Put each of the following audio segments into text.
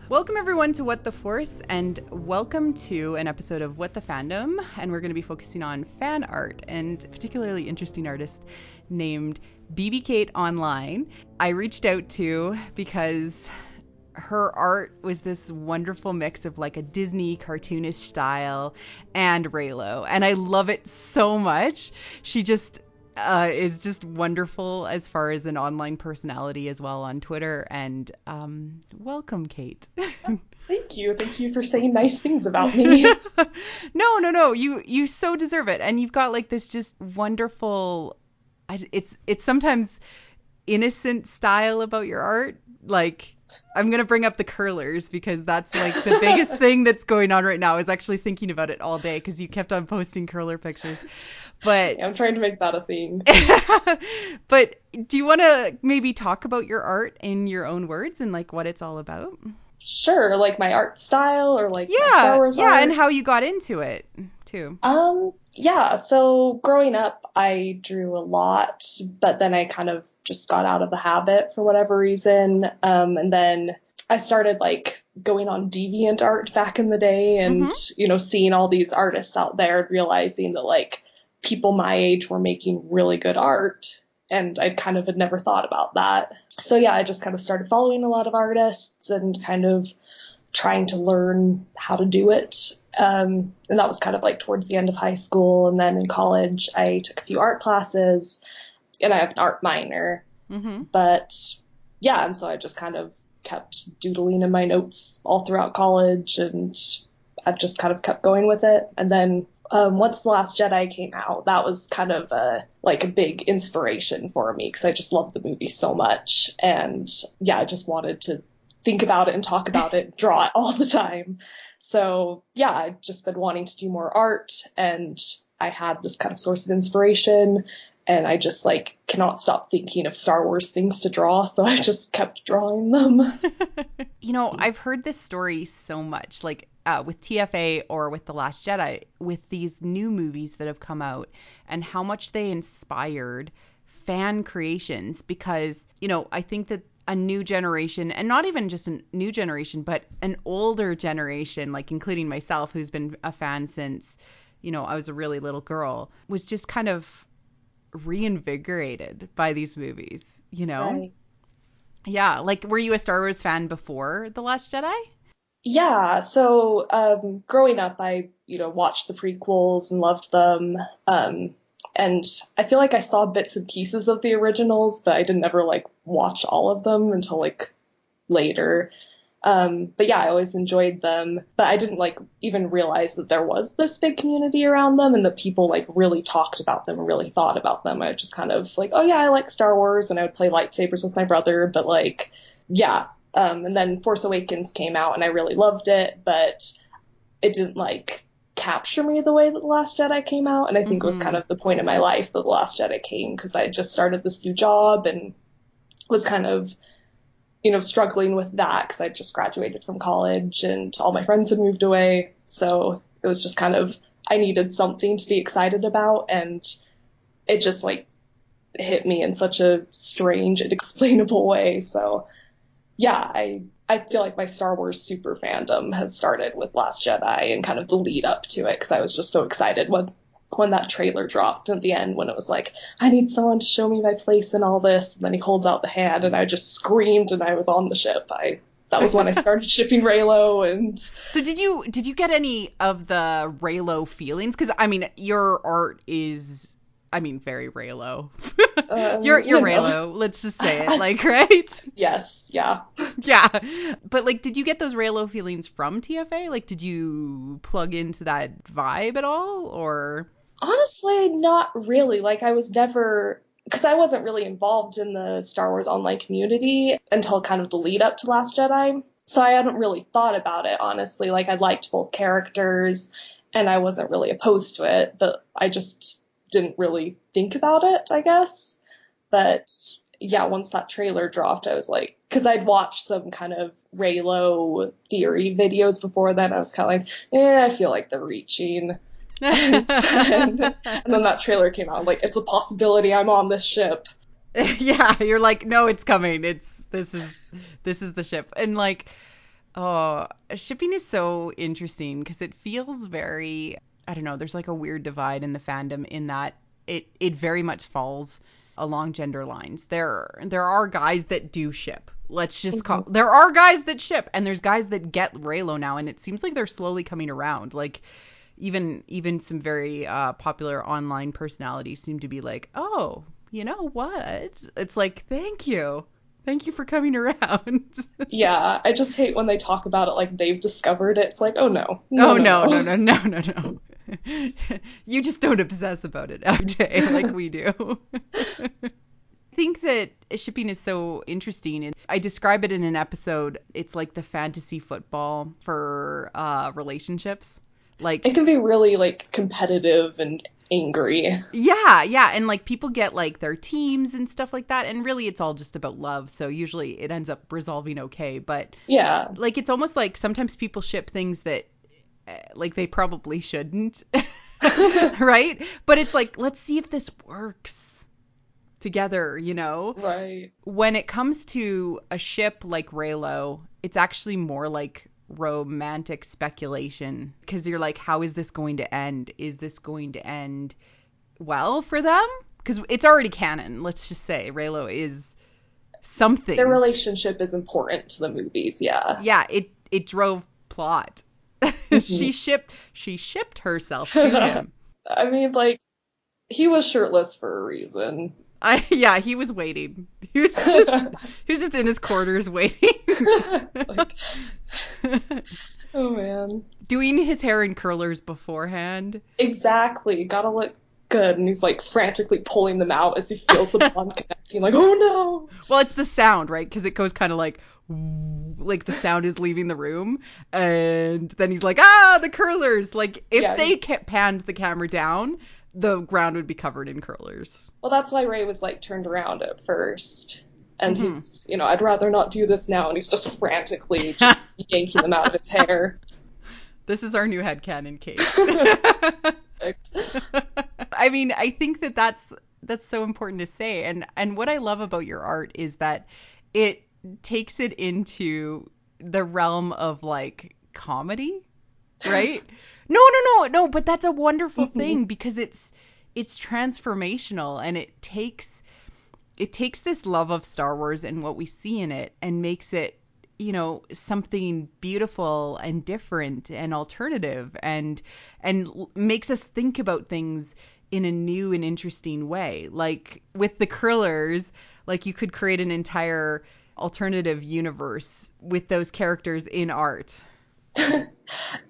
Welcome everyone to What the Force, and welcome to an episode of What the Fandom, and we're going to be focusing on fan art and a particularly interesting artist named BB Kate Online. I reached out to because her art was this wonderful mix of like a Disney cartoonish style and Raylo, and I love it so much. She just is just wonderful as far as an online personality as well on Twitter. And welcome, Kate. Thank you. Thank you for saying nice things about me. No. You so deserve it. And you've got like this just wonderful. It's sometimes innocent style about your art. Like, I'm going to bring up the curlers because that's like the biggest thing that's going on right now. I was actually thinking about it all day because you kept on posting curler pictures. But Yeah, I'm trying to make that a thing. But do you want to maybe talk about your art in your own words and like what it's all about? Sure, like my art style or like my Star Wars art. And how you got into it too. Yeah, so growing up I drew a lot, but then I kind of just got out of the habit for whatever reason. And then I started like going on DeviantArt back in the day and, seeing all these artists out there and realizing that like people my age were making really good art. And I kind of had never thought about that. So yeah, I just kind of started following a lot of artists and kind of trying to learn how to do it. And that was kind of like towards the end of high school. And then in college, I took a few art classes and I have an art minor. But yeah, and so I just kind of kept doodling in my notes all throughout college and I've just kind of kept going with it. And then once The Last Jedi came out, that was kind of a big inspiration for me because I just loved the movie so much. And yeah, I just wanted to think about it and talk about it, draw it all the time. So yeah, I've just been wanting to do more art and I had this kind of source of inspiration and I just like cannot stop thinking of Star Wars things to draw. So I just kept drawing them. I've heard this story so much, like with TFA or with The Last Jedi, with these new movies that have come out and how much they inspired fan creations because, I think that a new generation, and not even just a new generation, but an older generation, like including myself, who's been a fan since, I was a really little girl, was just kind of reinvigorated by these movies, Right. Yeah, like were you a Star Wars fan before The Last Jedi? Yeah, so growing up, I, watched the prequels and loved them. And I feel like I saw bits and pieces of the originals, but I didn't ever like watch all of them until like later. But yeah, I always enjoyed them, but I didn't like even realize that there was this big community around them and that people like really talked about them and really thought about them. I just kind of like, oh yeah, I like Star Wars and I would play lightsabers with my brother, but like, yeah. And then Force Awakens came out and I really loved it, but it didn't like capture me the way that The Last Jedi came out. And I think it was kind of the point in my life that The Last Jedi came because I had just started this new job and was kind of, struggling with that because I just graduated from college and all my friends had moved away. So it was just kind of, I needed something to be excited about. And it just like hit me in such a strange, inexplainable way. So yeah, I feel like my Star Wars super fandom has started with Last Jedi and kind of the lead up to it because I was just so excited when that trailer dropped at the end when it was like, I need someone to show me my place in all this. And then he holds out the hand and I just screamed and I was on the ship. That was when I started shipping Raylo. And so did you get any of the Raylo feelings? Because I mean, your art is, very Raylo. You're Raylo. Let's just say it, like, right? Yes, yeah. Yeah. But like, did you get those Raylo feelings from TFA? Like, did you plug into that vibe at all, or? Honestly, not really. Like, I was never, because I wasn't really involved in the Star Wars online community until kind of the lead up to Last Jedi. So I hadn't really thought about it, honestly. Like, I liked both characters and I wasn't really opposed to it, but I just didn't really think about it, I guess. But yeah, once that trailer dropped, I was like, because I'd watched some kind of Raylo theory videos before then. I was kind of like, I feel like they're reaching. And then that trailer came out. I'm like, it's a possibility I'm on this ship. Yeah, you're like, no, it's coming. This is the ship. And like, Oh, shipping is so interesting because it feels very, I don't know, there's like a weird divide in the fandom in that it very much falls along gender lines. There are guys that do ship. Let's just call Mhm. there are guys that ship and there's guys that get Raylo now, and it seems like they're slowly coming around. Like even some very popular online personalities seem to be like, "Oh, you know what?" It's like, "Thank you. Thank you for coming around." Yeah, I just hate when they talk about it like they've discovered it. It's like, oh no, no, Oh no, no, no, no. no, no, no, no. You just don't obsess about it every day like we do. I think that shipping is so interesting. And I describe it in an episode. It's like the fantasy football for relationships. Like, It can be really like competitive and angry. yeah, yeah. And like people get like their teams and stuff like that. And really, it's all just about love. So usually it ends up resolving okay. But Yeah. like, it's almost like sometimes people ship things that like they probably shouldn't. Right? But it's like, let's see if this works together, you know? Right. When it comes to a ship like Raylo, it's actually more like romantic speculation because you're like, how is this going to end? Is this going to end well for them? Because it's already canon. Let's just say Raylo is Their something. relationship is important to the movies, yeah. Yeah, it drove plot. Mhm. She shipped herself to him. I mean, like, he was shirtless for a reason. Yeah, he was waiting. He was just in his quarters waiting. Like, oh man. Doing his hair in curlers beforehand. Exactly. Gotta look good. And he's like frantically pulling them out as he feels the bond connecting. Like, oh no. Well, it's the sound, right? Because it goes kind of like the sound is leaving the room, and then he's like, ah, the curlers. Like if Yeah, they he's. panned the camera down, the ground would be covered in curlers. Well, that's why Ray was like turned around at first. And Hmm. he's, I'd rather not do this now. And he's just frantically just yanking them out of his hair. This is our new headcanon, Kate. Perfect. I mean, I think that that's so important to say, and what I love about your art is that it takes it into the realm of like comedy, right? No, no, no, no, but that's a wonderful Mhm. thing because it's transformational and it takes this love of Star Wars and what we see in it and makes it, something beautiful and different and alternative and makes us think about things in a new and interesting way. Like with the curlers, like you could create an entire alternative universe with those characters in art.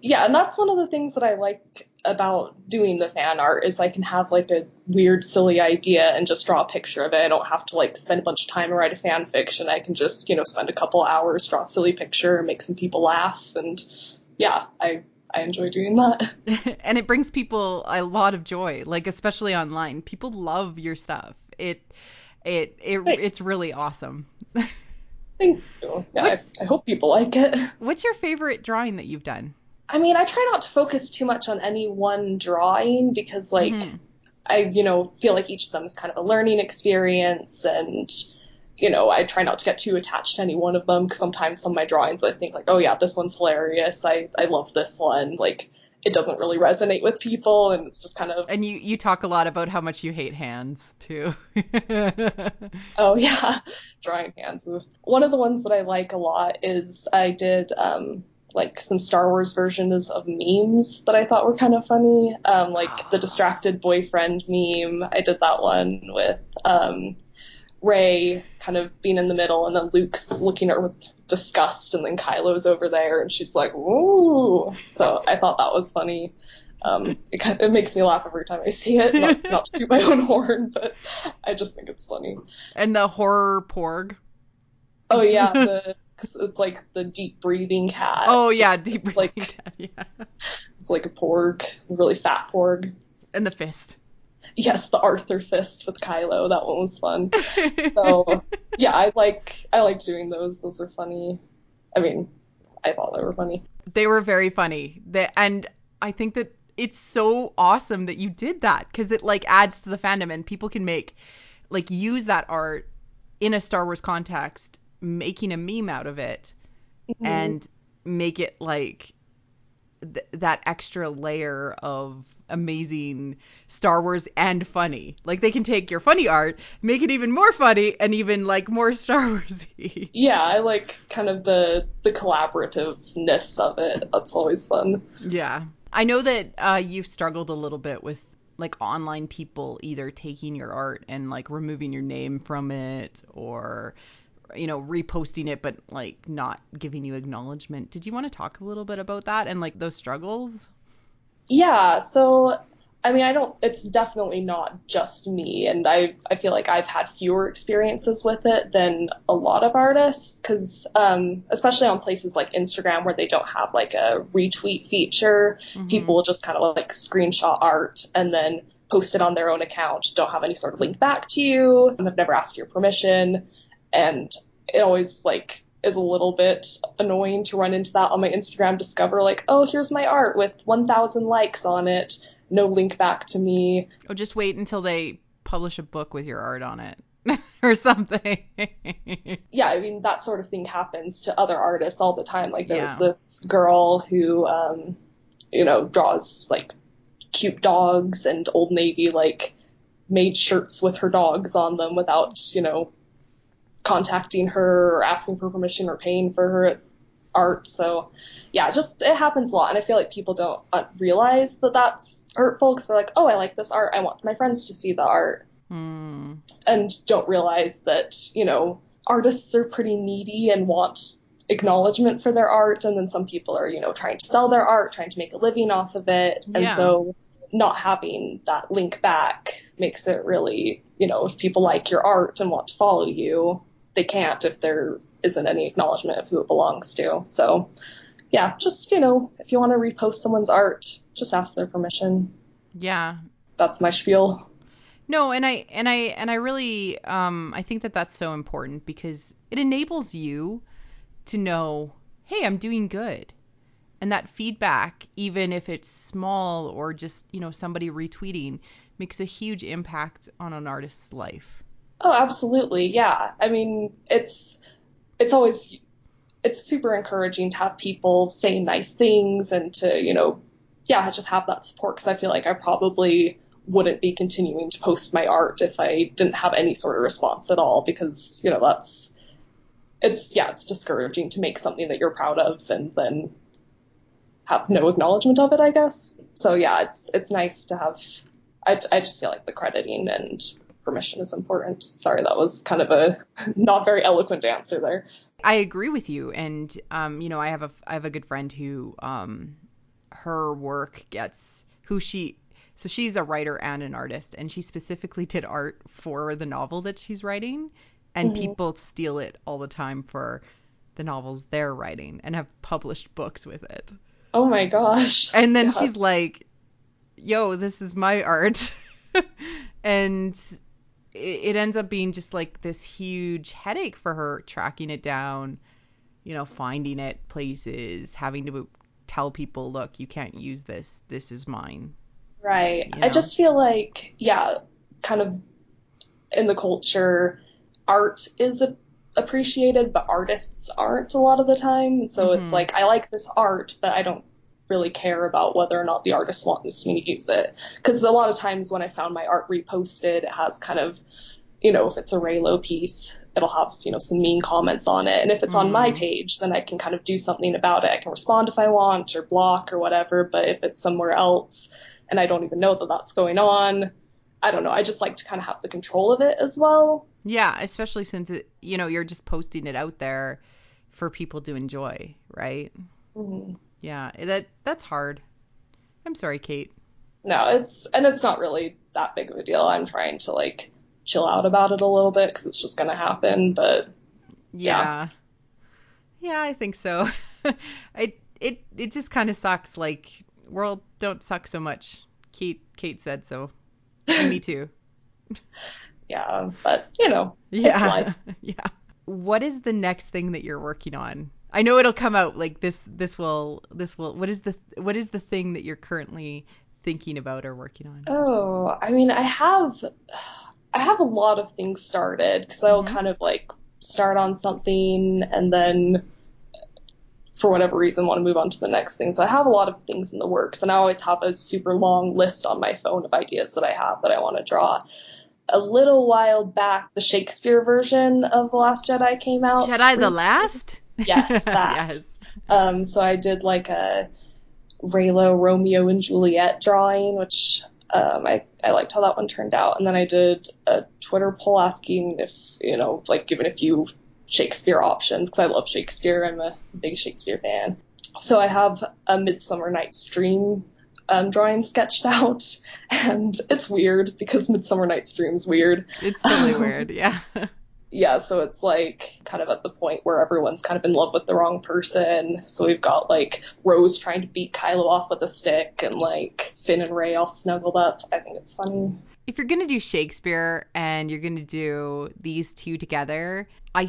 Yeah, and that's one of the things that I like about doing the fan art is I can have like a weird, silly idea and just draw a picture of it. I don't have to like spend a bunch of time and write a fan fiction. I can just, spend a couple hours, draw a silly picture, make some people laugh, and yeah, I enjoy doing that. And it brings people a lot of joy, like especially online. People love your stuff. It's Thanks. really awesome. Thank you. Yeah, What's I hope people like it. what's your favorite drawing that you've done? I mean, I try not to focus too much on any one drawing because, like, Hmm. I feel like each of them is kind of a learning experience, and I try not to get too attached to any one of them because sometimes some of my drawings I think like, oh yeah, this one's hilarious. I love this one. Like, it doesn't really resonate with people, and it's just kind of, And you talk a lot about how much you hate hands too. oh yeah, drawing hands. One of the ones that I like a lot is I did like some Star Wars versions of memes that I thought were kind of funny. Like the distracted boyfriend meme. I did that one with Ray kind of being in the middle, and then Luke's looking at her with disgust, and then Kylo's over there, and she's like, "Ooh!" So I thought that was funny. It makes me laugh every time I see it. Not to toot my own horn, but I just think it's funny. And the horror porg. Oh yeah, it's like the deep breathing cat. Oh yeah, deep breathing Like cat, yeah. it's like a porg, a really fat porg. And the fist. Yes, the Arthur fist with Kylo. That one was fun. So yeah, I like doing those. Those are funny. I mean, I thought they were funny. They were very funny. And I think that it's so awesome that you did that because it like adds to the fandom and people can use that art in a Star Wars context, making a meme out of it Mhm. and make it like that extra layer of amazing Star Wars and funny. Like they can take your funny art, make it even more funny and even like more Star Warsy. Yeah, I like kind of the collaborativeness of it. That's always fun. Yeah. I know that you've struggled a little bit with like online people either taking your art and like removing your name from it or reposting it but like not giving you acknowledgement. Did you want to talk a little bit about that and like those struggles? Yeah, so I mean, I don't, it's definitely not just me, and I feel like I've had fewer experiences with it than a lot of artists, because especially on places like Instagram where they don't have like a retweet feature, Mm-hmm. people will just kind of like screenshot art and then post it on their own account, don't have any sort of link back to you, and have never asked your permission, and it always like is a little bit annoying to run into that on my Instagram, discover like, oh, here's my art with 1,000 likes on it, no link back to me. Or just wait until they publish a book with your art on it or something. Yeah, I mean, that sort of thing happens to other artists all the time. Like there was Yeah. this girl who, draws like cute dogs, and Old Navy like made shirts with her dogs on them without, contacting her or asking for permission or paying for her art. So yeah, just it happens a lot, and I feel like people don't realize that that's hurtful because they're like, oh, I like this art, I want my friends to see the art, Hmm. and don't realize that artists are pretty needy and want acknowledgement for their art, and then some people are trying to sell their art, trying to make a living off of it, and Yeah. so not having that link back makes it really, if people like your art and want to follow you, they can't if there isn't any acknowledgement of who it belongs to. So yeah, just if you want to repost someone's art, just ask their permission. Yeah. That's my spiel. No, and I really I think that that's so important because it enables you to know, hey, I'm doing good. And that feedback, even if it's small or just, somebody retweeting, makes a huge impact on an artist's life. Oh, absolutely. Yeah. I mean, it's always it's super encouraging to have people say nice things and to, yeah, just have that support, because I feel like I probably wouldn't be continuing to post my art if I didn't have any sort of response at all, because, it's discouraging to make something that you're proud of and then have no acknowledgement of it, I guess. So yeah, it's nice to have, I just feel like the crediting and permission is important. Sorry, that was kind of a not very eloquent answer there. I agree with you, and I have a good friend who her work gets who she so she's a writer and an artist, and she specifically did art for the novel that she's writing, and Hmm. people steal it all the time for the novels they're writing and have published books with it. Oh my gosh. And then Yeah. she's like, "Yo, this is my art." And it ends up being just like this huge headache for her tracking it down, finding it places, having to tell people, look, you can't use this. This is mine, Right. you I know? just feel like, yeah, kind of in the culture, art is appreciated, but artists aren't a lot of the time. So it's Mm-hmm. like, I like this art, but I don't really care about whether or not the artist wants me to use it. Because a lot of times when I found my art reposted, it has kind of, if it's a Raylo piece, it'll have, some mean comments on it. And if it's on my Mm. page, then I can kind of do something about it. I can respond if I want or block or whatever. But if it's somewhere else and I don't even know that that's going on, I don't know. I just like to kind of have the control of it as well. Yeah, especially since you're just posting it out there for people to enjoy, right? Mhm. Yeah, that's hard. I'm sorry, Kate. No, it's not really that big of a deal. I'm trying to like chill out about it a little bit because it's just going to happen. But yeah. Yeah. Yeah, I think so. It just kind of sucks. Like, world don't suck so much. Kate said so, and me too. Yeah, but it's life. Yeah, yeah. What is the next thing that you're working on? I know it'll come out like this. This will. What is the thing that you're currently thinking about or working on? Oh, I mean, I have a lot of things started because I'll Mm-hmm. kind of like start on something and then for whatever reason, want to move on to the next thing. So I have a lot of things in the works, and I always have a super long list on my phone of ideas that I have that I want to draw. A little while back, the Shakespeare version of The Last Jedi came out. Jedi the Last? Yes, that. Yes. So I did like a Raylo, Romeo and Juliet drawing, which I liked how that one turned out. And then I did a Twitter poll asking if, like giving a few Shakespeare options, because I love Shakespeare. I'm a big Shakespeare fan. So I have a Midsummer Night's Dream drawing sketched out, and it's weird because Midsummer Night's Dream's weird. It's totally weird, yeah. Yeah, so it's like kind of at the point where everyone's kind of in love with the wrong person. So we've got like Rose trying to beat Kylo off with a stick, and like Finn and Rey all snuggled up. I think it's funny. If you're going to do Shakespeare and you're going to do these two together, I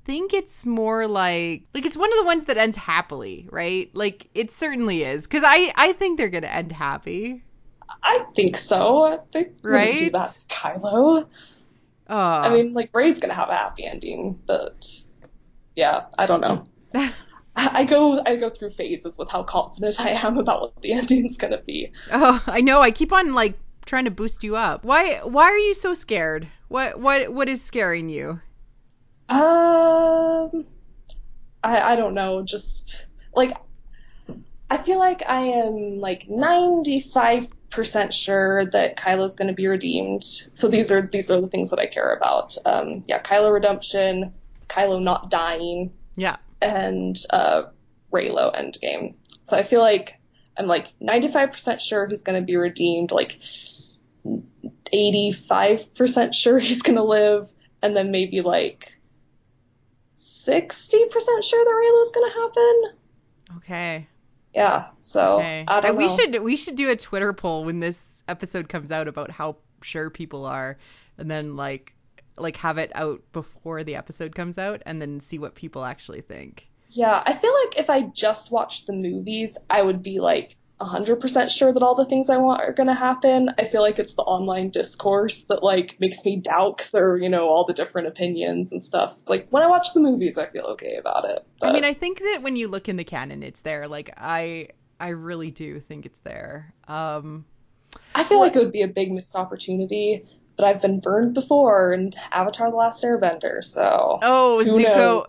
think it's more like it's one of the ones that ends happily, right? Like it certainly is, because I think they're gonna end happy. I think so. I think right? Do that to Kylo. Oh. I mean, like Rey's gonna have a happy ending, but yeah, I don't know. I go through phases with how confident I am about what the ending's gonna be. Oh, I know. I keep on like trying to boost you up. Why are you so scared? What is scaring you? I don't know, just like I feel like I am like 95% sure that Kylo's going to be redeemed. So these are the things that I care about. Kylo redemption, Kylo not dying. Yeah. And Reylo endgame. So I feel like I'm like 95% sure he's going to be redeemed, like 85% sure he's going to live, and then maybe like 60% sure that Reylo's gonna happen. Okay. Yeah. So okay. I don't know. We should do a Twitter poll when this episode comes out about how sure people are, and then like have it out before the episode comes out, and then see what people actually think. Yeah, I feel like if I just watched the movies, I would be like 100% sure that all the things I want are gonna happen. I feel like it's the online discourse that like makes me doubt, because there are, all the different opinions and stuff. It's like when I watch the movies, I feel okay about it. But... I mean, I think that when you look in the canon, it's there. Like I really do think it's there. I feel like it would be a big missed opportunity, but I've been burned before in Avatar: The Last Airbender, so... Oh, Zuko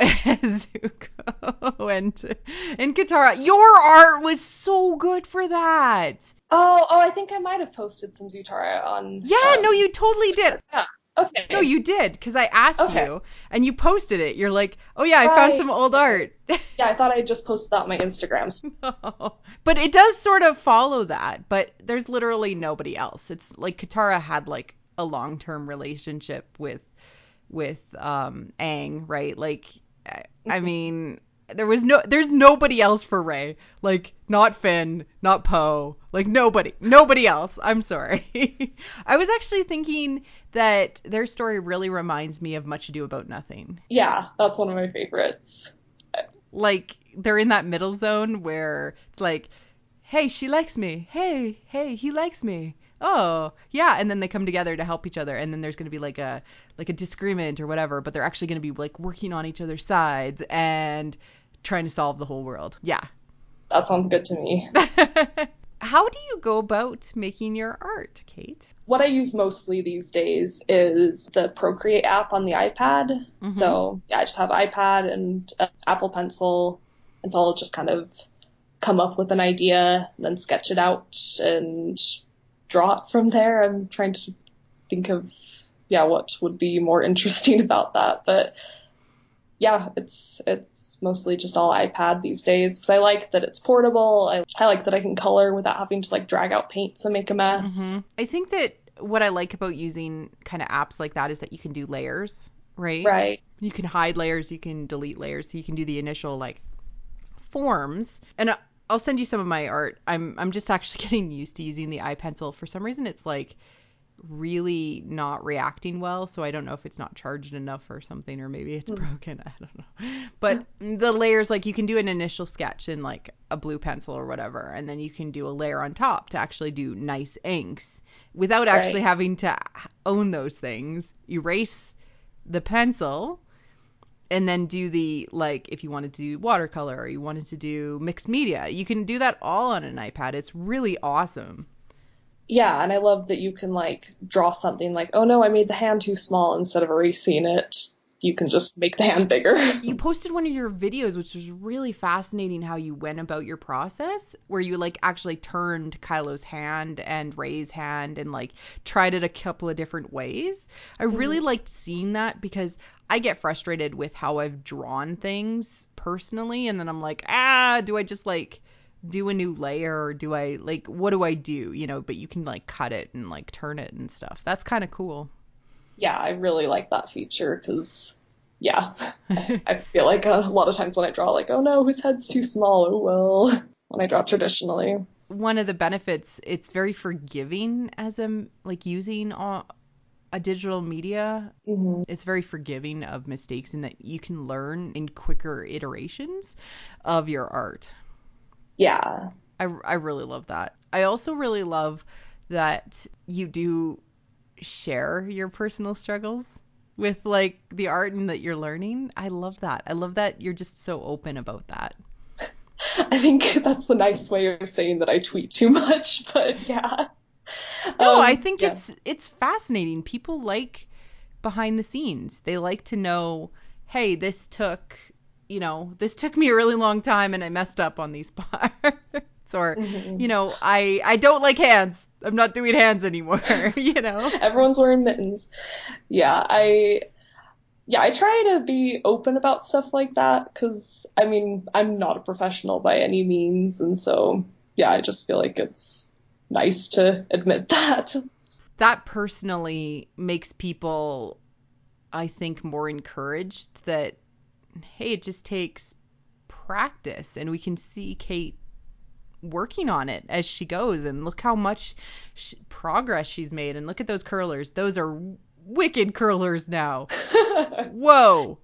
and Katara. Your art was so good for that. Oh, I think I might have posted some Zutara on... Yeah, no, you totally did. Yeah, okay. No, you did, because I asked you, and you posted it. You're like, oh yeah, I found some old art. Yeah, I thought I just posted that on my Instagram. No. But it does sort of follow that, but there's literally nobody else. It's like Katara had like a long-term relationship with Aang, right? Like, I mean, there's nobody else for Rey. Like, not Finn, not Poe, like nobody else. I'm sorry. I was actually thinking that their story really reminds me of Much Ado About Nothing. Yeah, that's one of my favorites. Like, they're in that middle zone where it's like, hey, she likes me. Hey, he likes me. Oh, yeah. And then they come together to help each other. And then there's going to be like a disagreement or whatever, but they're actually going to be like working on each other's sides and trying to solve the whole world. Yeah. That sounds good to me. How do you go about making your art, Kate? What I use mostly these days is the Procreate app on the iPad. Mm-hmm. So yeah, I just have iPad and Apple Pencil. And so I'll just kind of come up with an idea, then sketch it out and draw it from there. I'm trying to think of, what would be more interesting about that. But yeah, it's mostly just all iPad these days, because I like that it's portable. I like that I can color without having to like drag out paints and make a mess. Mm-hmm. I think that what I like about using kind of apps like that is that you can do layers, right? Right. You can hide layers, you can delete layers, so you can do the initial like forms. And I'll send you some of my art. I'm just actually getting used to using the iPencil. For some reason, it's like really not reacting well, so I don't know if it's not charged enough or something, or maybe it's broken. I don't know. But the layers, like you can do an initial sketch in like a blue pencil or whatever, and then you can do a layer on top to actually do nice inks without actually having to own those things. Erase the pencil and then do the, like, if you wanted to do watercolor or you wanted to do mixed media, you can do that all on an iPad. It's really awesome. Yeah, and I love that you can like draw something like, oh no, I made the hand too small, instead of erasing it. You can just make the hand bigger. You posted one of your videos, which was really fascinating, how you went about your process, where you like actually turned Kylo's hand and Rey's hand and like tried it a couple of different ways. I really liked seeing that because I get frustrated with how I've drawn things personally, and then I'm like, do I just like do a new layer, or do I like, what do I do? But you can like cut it and like turn it and stuff. That's kind of cool. Yeah, I really like that feature because, yeah, I feel like a lot of times when I draw, like, oh no, his head's too small. Oh well, when I draw traditionally. One of the benefits, it's very forgiving as like using a digital media. It's very forgiving of mistakes, in that you can learn in quicker iterations of your art. Yeah. I really love that. I also really love that you do share your personal struggles with like the art and that you're learning. I love that. I love that you're just so open about that. I think that's the nice way of saying that I tweet too much, but yeah. No, I think Yeah. it's fascinating. People like behind the scenes. They like to know, hey, this took me a really long time and I messed up on these parts. Or, I don't like hands. I'm not doing hands anymore, Everyone's wearing mittens. Yeah, I try to be open about stuff like that because, I mean, I'm not a professional by any means, and so, yeah, I just feel like it's nice to admit that. That personally makes people, I think, more encouraged that, hey, it just takes practice, and we can see Kate working on it as she goes, and look how much progress she's made, and look at those curlers. Those are wicked curlers now. Whoa.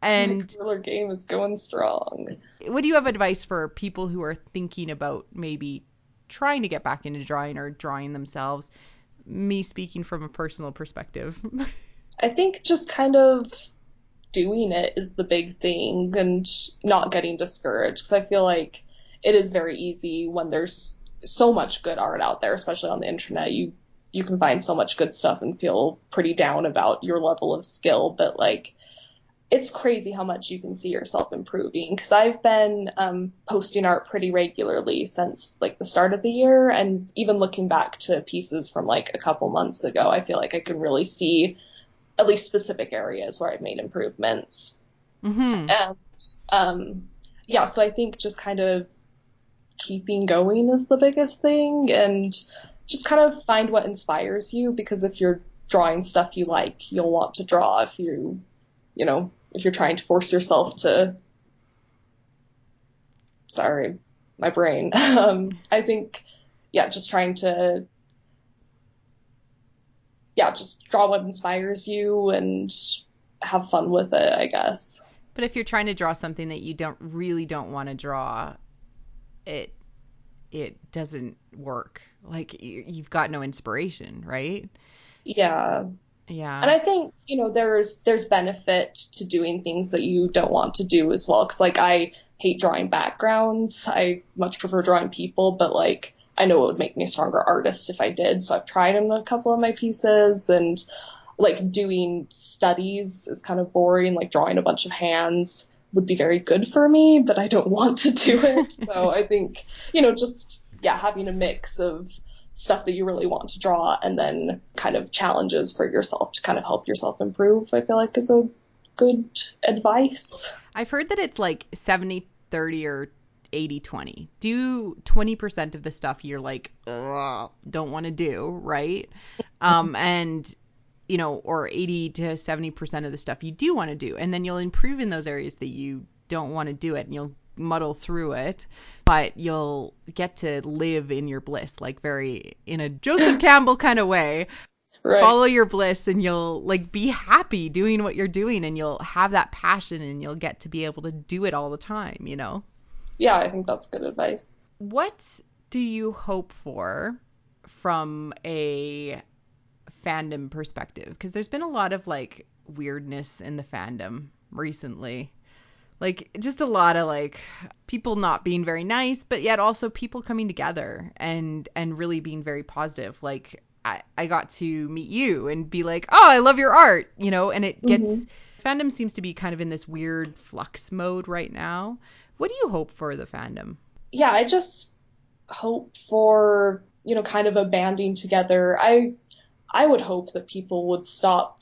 And the curler game is going strong. what do you have advice for people who are thinking about maybe trying to get back into drawing or drawing themselves? Me speaking from a personal perspective. I think just kind of doing it is the big thing, and not getting discouraged, because I feel like it is very easy when there's so much good art out there, especially on the internet. You can find so much good stuff and feel pretty down about your level of skill, but like it's crazy how much you can see yourself improving, because I've been posting art pretty regularly since like the start of the year, and even looking back to pieces from like a couple months ago, I feel like I can really see at least specific areas where I've made improvements. And yeah, so I think just kind of keeping going is the biggest thing, and just kind of find what inspires you, because if you're drawing stuff you like, you'll want to draw. If if you're trying to force yourself to, sorry, my brain, I think, yeah, just trying to, yeah, just draw what inspires you and have fun with it, I guess. But if you're trying to draw something that you don't want to draw, it doesn't work. Like, you've got no inspiration, right? Yeah. Yeah. And I think, there's benefit to doing things that you don't want to do as well. Because, like, I hate drawing backgrounds. I much prefer drawing people, but, like, I know it would make me a stronger artist if I did. So I've tried in a couple of my pieces, and, like, doing studies is kind of boring. Like, drawing a bunch of hands would be very good for me, but I don't want to do it. So I think, just, yeah, having a mix of stuff that you really want to draw, and then kind of challenges for yourself to kind of help yourself improve, I feel like is a good advice. I've heard that it's like 70-30 or 80-20. Do 20% of the stuff you're like, ugh, don't want to do, right? And or 80 to 70% of the stuff you do want to do, and then you'll improve in those areas that you don't want to do it, and you'll muddle through it, but you'll get to live in your bliss, like very in a Joseph Campbell kind of way. Right. Follow your bliss, and you'll like be happy doing what you're doing, and you'll have that passion, and you'll get to be able to do it all the time, Yeah, I think that's good advice. What do you hope for from a fandom perspective? Because there's been a lot of like weirdness in the fandom recently. Like, just a lot of like people not being very nice, but yet also people coming together and really being very positive. Like, I got to meet you and be like, oh, I love your art, you know, and it Hmm. gets, fandom seems to be kind of in this weird flux mode right now. What do you hope for the fandom? Yeah, I just hope for, kind of a banding together. I would hope that people would stop,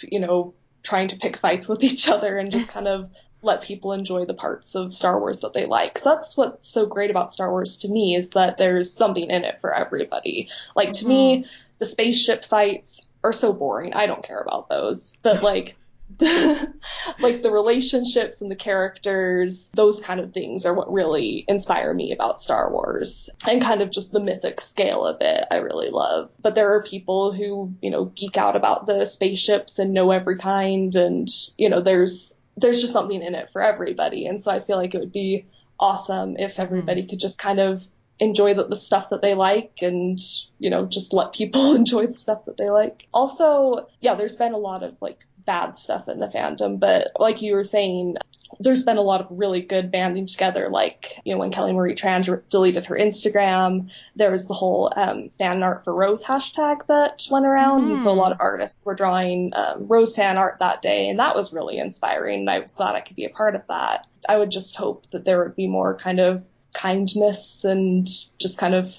trying to pick fights with each other and just kind of let people enjoy the parts of Star Wars that they like. 'Cause that's what's so great about Star Wars to me, is that there's something in it for everybody. Like, to Mm-hmm. me, the spaceship fights are so boring. I don't care about those. But like like the relationships and the characters, those kind of things are what really inspire me about Star Wars, and kind of just the mythic scale of it I really love. But there are people who, geek out about the spaceships and know every kind, and, there's just something in it for everybody. And so I feel like it would be awesome if Mm-hmm. everybody could just kind of enjoy the stuff that they like, and, just let people enjoy the stuff that they like. Also, yeah, there's been a lot of like bad stuff in the fandom, but like you were saying, there's been a lot of really good banding together. Like, when Kelly Marie Tran deleted her Instagram, there was the whole fan art for Rose hashtag that went around. And so a lot Mm-hmm. of artists were drawing Rose fan art that day. And that was really inspiring. And I was glad I could be a part of that. I would just hope that there would be more kind of kindness and just kind of,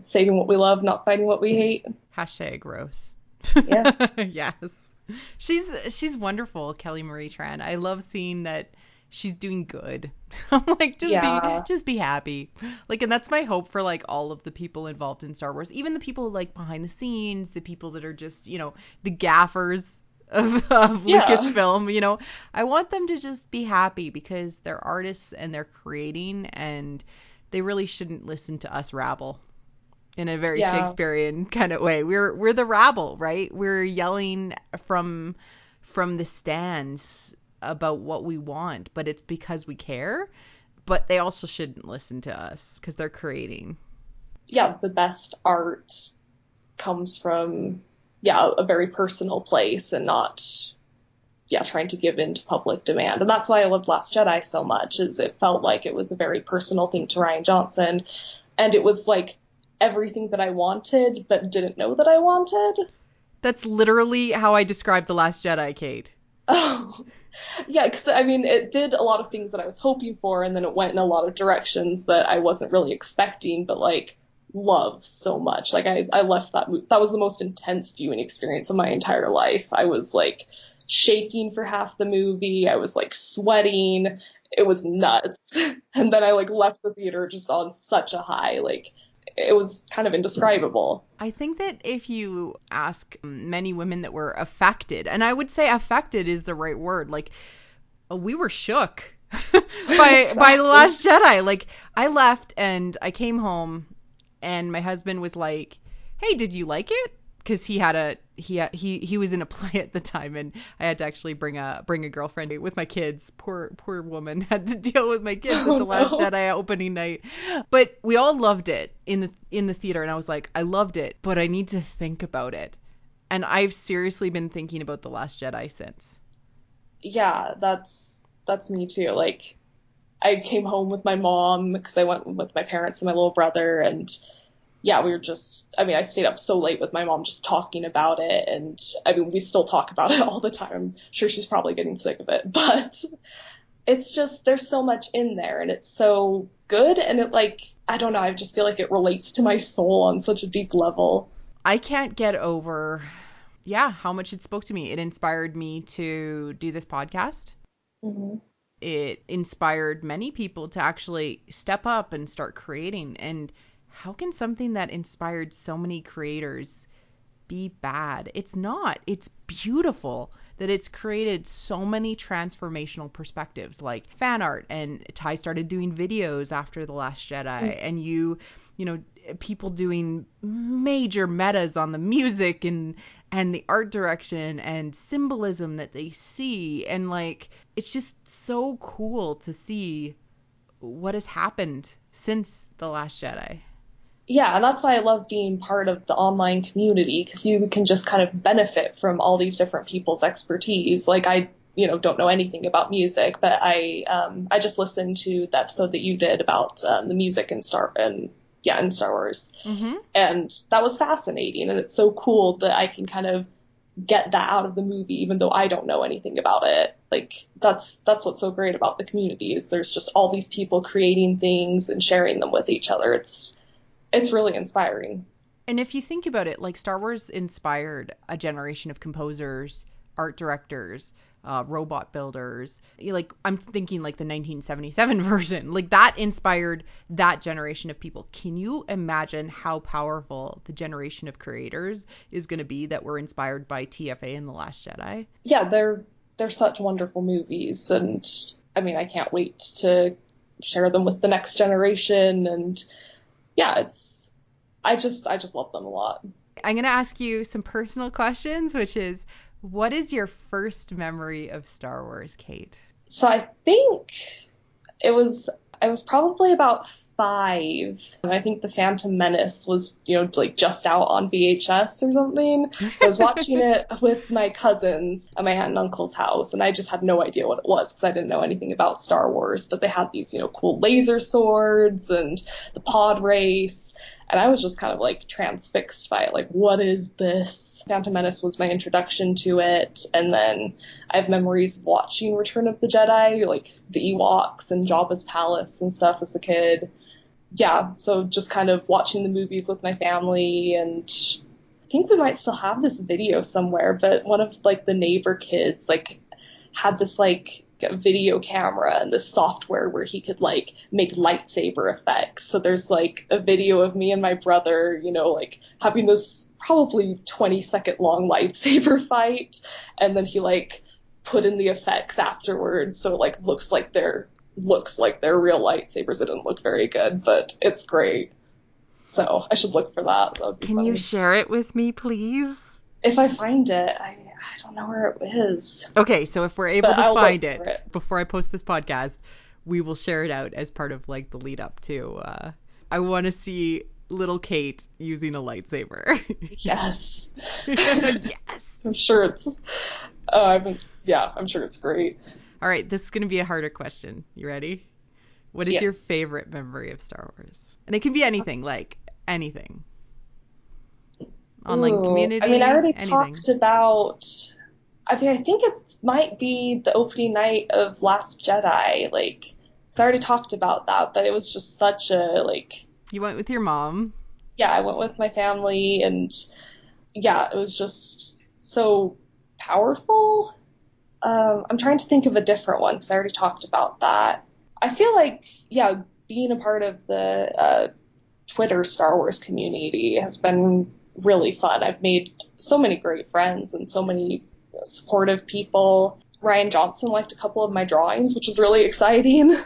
saving what we love, not fighting what we hate. Hashtag Rose. Yeah. Yes. She's wonderful, Kelly Marie Tran. I love seeing that she's doing good. I'm like, Yeah. just be happy. Like, and that's my hope for like all of the people involved in Star Wars, even the people like behind the scenes, the people that are just, the gaffers of Yeah. Lucasfilm, I want them to just be happy because they're artists and they're creating, and they really shouldn't listen to us rabble in a very Yeah. Shakespearean kind of way. We're the rabble, right? We're yelling from the stands about what we want, but it's because we care. But they also shouldn't listen to us because they're creating. Yeah, the best art comes from, yeah, a very personal place, and not, yeah, trying to give in to public demand. And that's why I loved Last Jedi so much, is it felt like it was a very personal thing to Rian Johnson, and it was like everything that I wanted but didn't know that I wanted. That's literally how I describe The Last Jedi, Kate. Oh, yeah, because I mean, it did a lot of things that I was hoping for, and then it went in a lot of directions that I wasn't really expecting, but like love so much. Like I left that that was the most intense viewing experience of my entire life. I was like shaking for half the movie. I was like sweating. It was nuts. And then I like left the theater just on such a high. Like it was kind of indescribable. I think that if you ask many women that were affected, and I would say affected is the right word, like we were shook by The Exactly. Last Jedi. Like, I left and I came home and my husband was like, "Hey, did you like it?" Because he was in a play at the time, and I had to actually bring a girlfriend with my kids. Poor woman had to deal with my kids at Oh The Last no. Jedi opening night. But we all loved it in the theater, and I was like, I loved it, but I need to think about it. And I've seriously been thinking about The Last Jedi since. Yeah, that's me too. Like I came home with my mom because I went with my parents and my little brother, and yeah, we were just, I mean, I stayed up so late with my mom just talking about it. And I mean, we still talk about it all the time. I'm sure she's probably getting sick of it, but it's just, there's so much in there, and it's so good. And it like, I don't know, I just feel like it relates to my soul on such a deep level. I can't get over, yeah, how much it spoke to me. It inspired me to do this podcast. Hmm. It inspired many people to actually step up and start creating. And how can something that inspired so many creators be bad? It's not. It's beautiful that it's created so many transformational perspectives, like fan art. And Ty started doing videos after The Last Jedi, and you know, people doing major metas on the music and the art direction and symbolism that they see, and like it's just so cool to see what has happened since The Last Jedi. Yeah, and that's why I love being part of the online community, because you can just kind of benefit from all these different people's expertise. Like don't know anything about music, but I just listened to the episode that you did about the music in Star Wars. Mm-hmm. And that was fascinating. And it's so cool that I can kind of get that out of the movie, even though I don't know anything about it. Like, that's what's so great about the community, is there's just all these people creating things and sharing them with each other. It's really inspiring. And if you think about it, like, Star Wars inspired a generation of composers, art directors, robot builders. Like, I'm thinking like the 1977 version, like that inspired that generation of people. Can you imagine how powerful the generation of creators is going to be that were inspired by TFA and The Last Jedi? Yeah, they're such wonderful movies, and I mean, I can't wait to share them with the next generation. And yeah, I just love them a lot. I'm going to ask you some personal questions, which is, what is your first memory of Star Wars, Kate? So I think I was probably about 5. And I think The Phantom Menace was, like just out on VHS or something. So I was watching it with my cousins at my aunt and uncle's house, and I just had no idea what it was because I didn't know anything about Star Wars. But they had these, cool laser swords and the pod race. And I was just kind of like transfixed by it. Like, what is this? Phantom Menace was my introduction to it. And then I have memories of watching Return of the Jedi, like the Ewoks and Jabba's palace and stuff as a kid. Yeah, so just kind of watching the movies with my family. And I think we might still have this video somewhere, but one of like the neighbor kids like had this like video camera and this software where he could like make lightsaber effects. So there's like a video of me and my brother, like having this probably 20-second long lightsaber fight, and then he like put in the effects afterwards, so it like looks like they're real lightsabers. It didn't look very good, but it's great. So I should look for that. That would be Can funny. you share it with me, please? If I find it, I don't know where it is. Okay, so if we're able But to I'll find look for it before I post this podcast, we will share it out as part of like the lead up to. I want to see little Kate using a lightsaber. Yes. Yes. I'm sure it's. I'm sure it's great. All right, this is going to be a harder question. You ready? What is your Yes. favorite memory of Star Wars? And it can be anything, like anything. Online community. I mean, I already anything. talked about. I mean, I think it might be the opening night of Last Jedi. Like, 'cause I already talked about that, but it was just such a like. You went with your mom. Yeah, I went with my family, and yeah, it was just so powerful. I'm trying to think of a different one because I already talked about that. I feel like, yeah, being a part of the Twitter Star Wars community has been really fun. I've made so many great friends and so many supportive people. Ryan Johnson liked a couple of my drawings, which is really exciting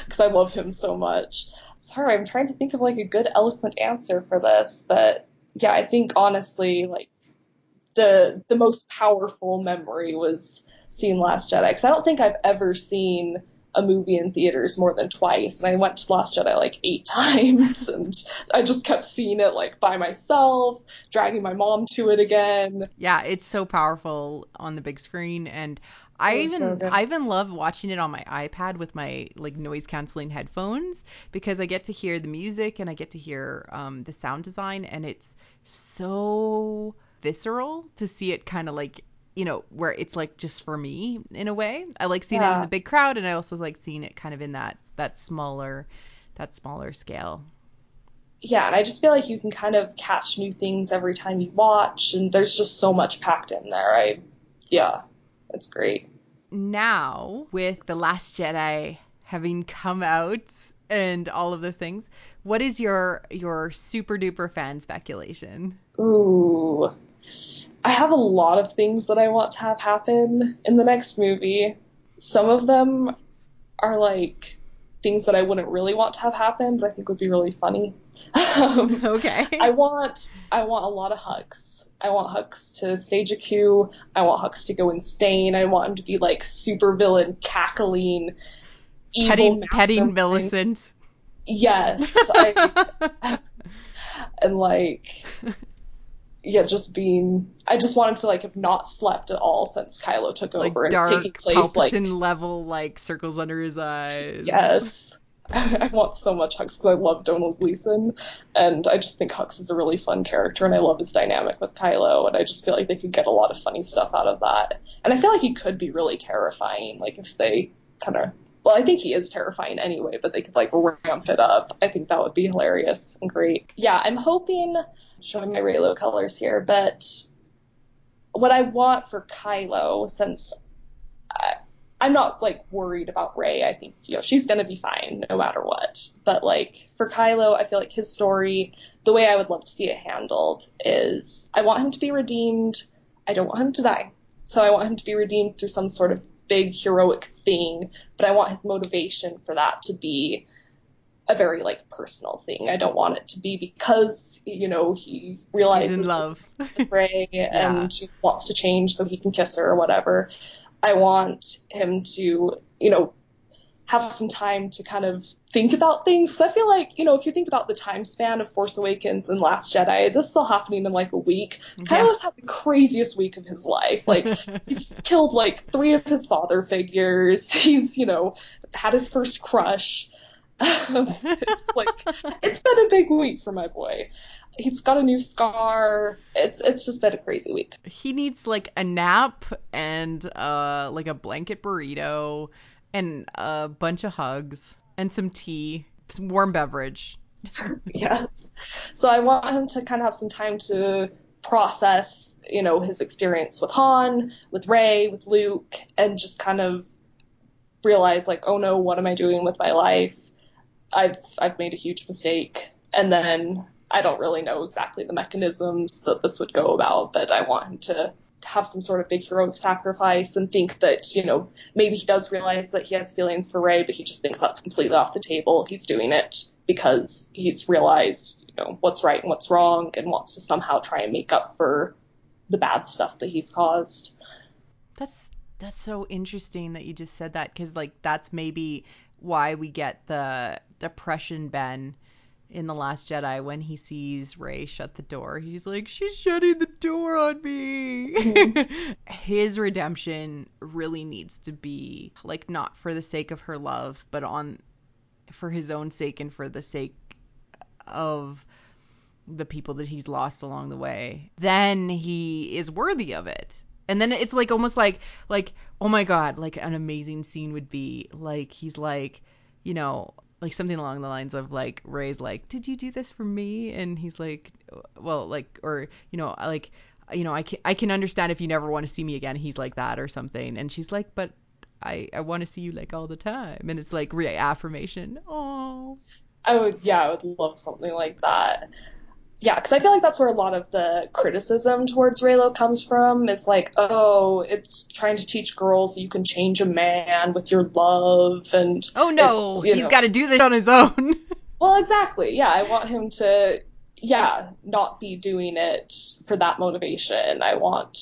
because I love him so much. Sorry, I'm trying to think of like a good eloquent answer for this, but yeah, I think honestly, like the most powerful memory was seeing Last Jedi, because I don't think I've ever seen a movie in theaters more than twice, and I went to Last Jedi like 8 times, and I just kept seeing it like by myself, dragging my mom to it again. Yeah, it's so powerful on the big screen, and I even love watching it on my iPad with my like noise canceling headphones, because I get to hear the music and I get to hear the sound design, and it's so visceral to see it kind of like, where it's like just for me in a way. I like seeing it in the big crowd, and I also like seeing it kind of in that smaller scale. Yeah, and I just feel like you can kind of catch new things every time you watch, and there's just so much packed in there. It's great. Now, with The Last Jedi having come out and all of those things, what is your super duper fan speculation? Ooh. I have a lot of things that I want to have happen in the next movie. Some of them are like things that I wouldn't really want to have happen, but I think would be really funny. Okay. I want a lot of Hux. I want Hux to stage a coup. I want Hux to go insane. I want him to be like super villain, cackling, evil, petting Millicent. Yes. And like, yeah, I just want him to like have not slept at all since Kylo took Like over, and it's taking dark place like, Palpatine level, like circles under his eyes. yes. I want so much Hux because I love Donald Gleason, and I just think Hux is a really fun character, and I love his dynamic with Kylo, and I just feel like they could get a lot of funny stuff out of that. And I feel like he could be really terrifying, like if they kind of, well, I think he is terrifying anyway, but they could like ramp it up. I think that would be hilarious and great. Yeah, I'm hoping, showing my Reylo colors here, but what I want for Kylo, since I'm not like worried about Rey. I think, she's gonna be fine no matter what. But like for Kylo, I feel like his story, the way I would love to see it handled is I want him to be redeemed. I don't want him to die. So I want him to be redeemed through some sort of big heroic thing, but I want his motivation for that to be a very like personal thing. I don't want it to be because, he realizes He's in love. Rey Yeah. and she wants to change so he can kiss her or whatever. I want him to, have some time to kind of think about things. So I feel like, if you think about the time span of Force Awakens and Last Jedi, this is all happening in like a week. Kylo's had the craziest week of his life. Like, he's killed like 3 of his father figures. He's, had his first crush. It's been a big week for my boy. He's got a new scar. It's just been a crazy week. He needs like a nap and like a blanket burrito and a bunch of hugs and some tea, some warm beverage. Yes. So I want him to kind of have some time to process, his experience with Han, with Rey, with Luke, and just kind of realize like, oh no, what am I doing with my life? I've made a huge mistake. And then I don't really know exactly the mechanisms that this would go about, but I want him to have some sort of big heroic sacrifice and think that, maybe he does realize that he has feelings for Rey, but he just thinks that's completely off the table. He's doing it because he's realized, what's right and what's wrong and wants to somehow try and make up for the bad stuff that he's caused. That's so interesting that you just said that, because like that's maybe why we get the depression Ben in The Last Jedi when he sees Rey shut the door. He's like, she's shutting the door on me. Mm-hmm. His redemption really needs to be like not for the sake of her love, but for his own sake and for the sake of the people that he's lost along the way. Then he is worthy of it. And then it's like almost like oh my god, like an amazing scene would be like he's like, like something along the lines of like Rey's like, did you do this for me? And he's like, well, like, or like, I can understand if you never want to see me again. He's like that or something, and she's like, but I want to see you like all the time, and it's like reaffirmation. Oh, I would love something like that. Yeah, because I feel like that's where a lot of the criticism towards Reylo comes from. Is like, oh, it's trying to teach girls you can change a man with your love, and oh no, he's got to do this on his own. Well, exactly. Yeah, I want him to, not be doing it for that motivation. I want,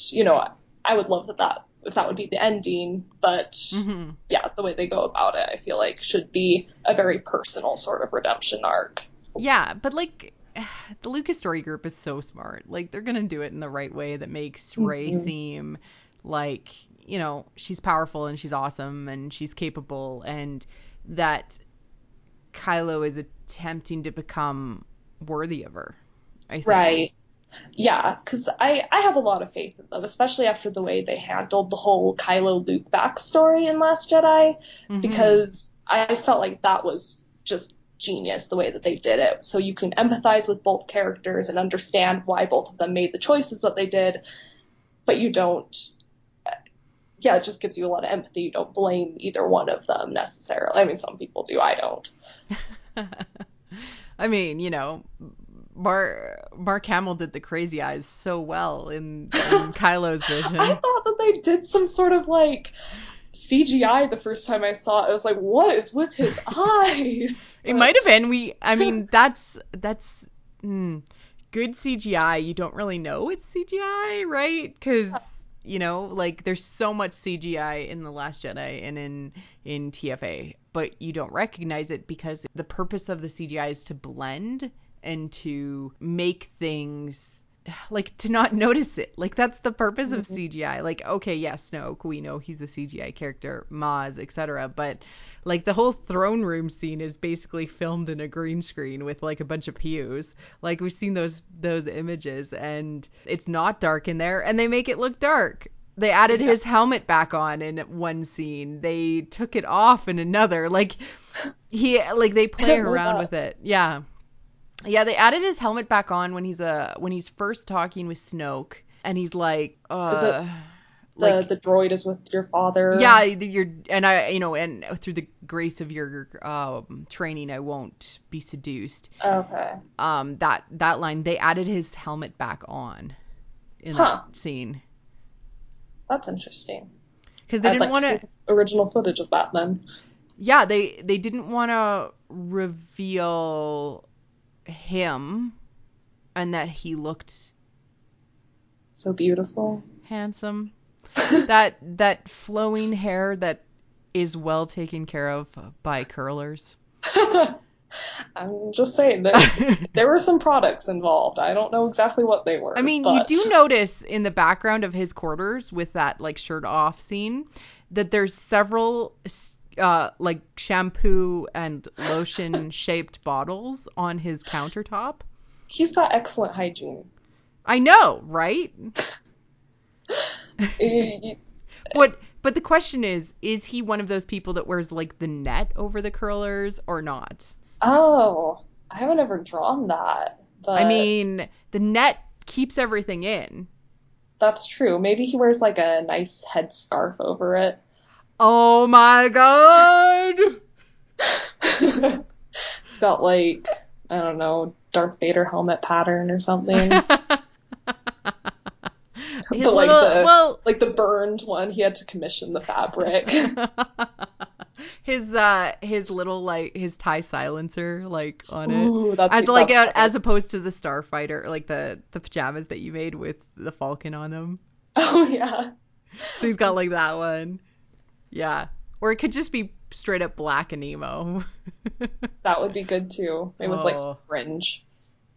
I would love that if that would be the ending, but the way they go about it, I feel like should be a very personal sort of redemption arc. Yeah, but like the Lucas Story Group is so smart. Like they're gonna do it in the right way that makes Rey seem like, she's powerful and she's awesome and she's capable, and that Kylo is attempting to become worthy of her, I think. Right. Yeah, because I have a lot of faith in them, especially after the way they handled the whole Kylo Luke backstory in Last Jedi, because I felt like that was just genius the way that they did it. So you can empathize with both characters and understand why both of them made the choices that they did, but you don't. Yeah, it just gives you a lot of empathy. You don't blame either one of them necessarily. I mean, some people do. I don't. I mean, Mark Hamill did the crazy eyes so well in Kylo's vision. I thought that they did some sort of like CGI the first time I saw it. I was like, what is with his eyes? It might have been. I mean, that's good CGI. You don't really know it's CGI, right? Because like there's so much CGI in The Last Jedi and in TFA, but you don't recognize it because the purpose of the CGI is to blend and to make things like to not notice it. Like that's the purpose of Mhm. CGI. Like, okay, yes, Snoke, we know he's the CGI character, Maz, etc. But like the whole throne room scene is basically filmed in a green screen with like a bunch of pews. Like we've seen those images, and it's not dark in there, and they make it look dark. They added Yeah, his helmet back on in one scene. They took it off in another. Like they I play didn't know around that. with it. Yeah. Yeah, they added his helmet back on when he's first talking with Snoke, and he's like, Is it like, the droid is with your yeah, father? you're, and I, and through the grace of your training, I won't be seduced. Okay. That line, they added his helmet back on in that Huh. scene That's interesting. because they I'd didn't like to want see to. the original footage of that then. Yeah, they didn't want to reveal him and that he looked So beautiful. handsome. That flowing hair that is well taken care of by curlers. I'm just saying that there were some products involved. I don't know exactly what they I were, mean, you but do notice in the background of his quarters with that like shirt off scene that there's several like shampoo and lotion shaped bottles on his countertop. he's got excellent hygiene. I know, right? Eh, But the question is he one of those people that wears like the net over the curlers or not? Oh, I haven't ever drawn that, I but mean, the net keeps everything in. that's true. Maybe he wears like a nice headscarf over it. Oh my god! It's got like, I don't know, Darth Vader helmet pattern or something. His But like little, well, the burned one, he had to commission the fabric. his little like his tie silencer like on it Ooh, as like that's clever. as opposed to the starfighter like the pajamas that you made with the falcon on them. Oh yeah. So he's got like that one. Yeah. Or it could just be straight up black and emo. That would be good too. Maybe with like some Oh. fringe.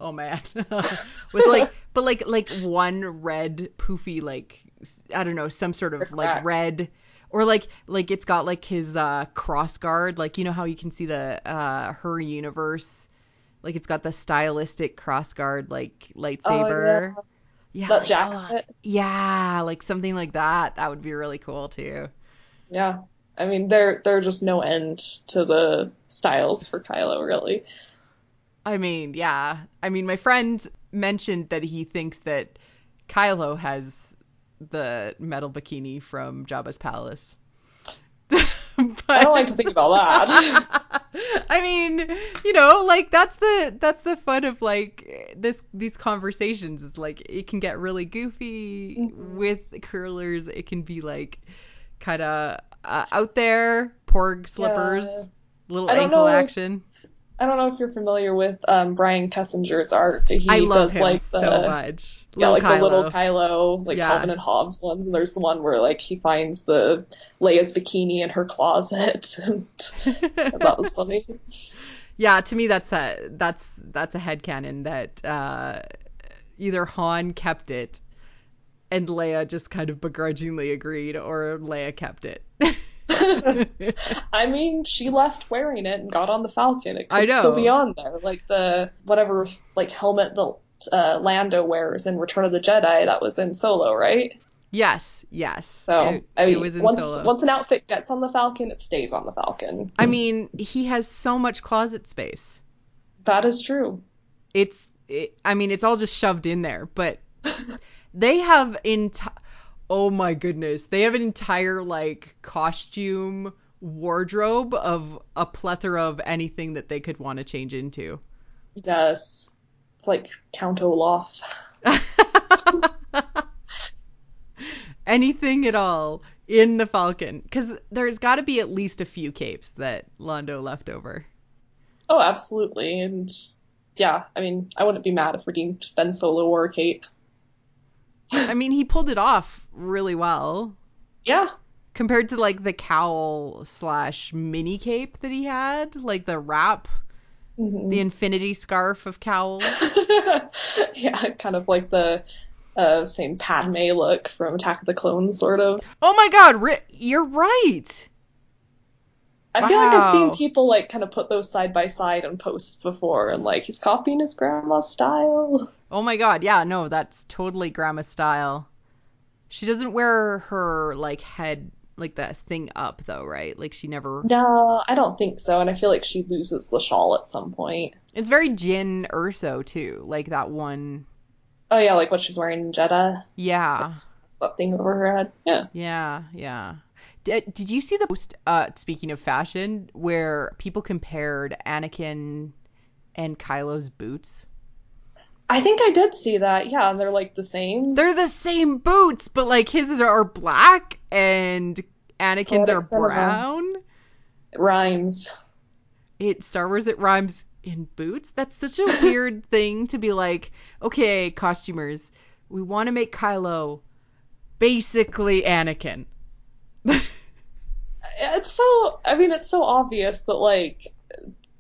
Oh man. With like but like one red poofy like I don't know, some sort You're of like correct. red or like it's got like his cross guard, like you know how you can see the her universe, like it's got the stylistic cross guard like Oh yeah. lightsaber. Yeah, That like jacket. yeah, like something like that. That would be really cool too. Yeah. I mean, there are just no end to the styles for Kylo, really. I mean, yeah. I mean, my friend mentioned that he thinks that Kylo has the metal bikini from Jabba's palace. I don't like to But think about that. I mean, like that's the fun of like these conversations. Is like it can get really goofy Mhm. with curlers. It can be like kind of out there, porg Yeah. slippers, little I don't ankle know. action. I don't know if you're familiar with Brian Kessinger's art. I He love does him like so the much. yeah, Little like the little Kylo. Kylo, like Yeah. Calvin and Hobbes ones. And there's the one where like he finds the Leia's bikini in her closet, and that was funny. Yeah, to me that's a headcanon that either Han kept it and Leia just kind of begrudgingly agreed, or Leia kept it. I mean, she left wearing it and got on the Falcon. It I could still be know. on there, like the whatever like helmet the Lando wears in Return of the Jedi that was in Solo, right? Yes, yes. So, It I it mean, was in once Solo. once an outfit gets on the Falcon, it stays on the Falcon. I mean, he has so much closet space. That is true. I mean, it's all just shoved in there, but they have oh my goodness, they have an entire like costume wardrobe of a plethora of anything that they could want to change into. Yes. It's like Count Olaf. Anything at all in the Falcon, because there's got to be at least a few capes that Londo left over. Oh, absolutely. And yeah, I mean, I wouldn't be mad if redeemed Ben Solo wore a cape. I mean, he pulled it off really well Yeah. compared to like the cowl slash mini cape that he had, like the wrap. The Hmm. infinity scarf of cowls. Yeah, kind of like the same Padme look from Attack of the Clones, sort of. Oh my God, you're right. I feel like I've seen Wow. people like kind of put those side by side on posts before, and like he's copying his grandma's style. Oh my God. Yeah, no, that's totally grandma style. She doesn't wear her like head like that thing up though, right? Like she never. No, I don't think so, and I feel like she loses the shawl at some point. It's very Jin Urso too, like that one. Oh yeah, like what she's wearing in Jeddah, Yeah, that thing over her head. Yeah. yeah, yeah. Did you see the post? Speaking of fashion, where people compared Anakin and Kylo's boots? I think I did see that. Yeah, and they're like the same. They're the same boots, but like his are black and Anakin's are Poetic cinema. brown. It rhymes. Star Wars, it rhymes in boots. That's such a weird thing to be like, okay, costumers, we want to make Kylo basically Anakin. It's so, I mean, it's so obvious that like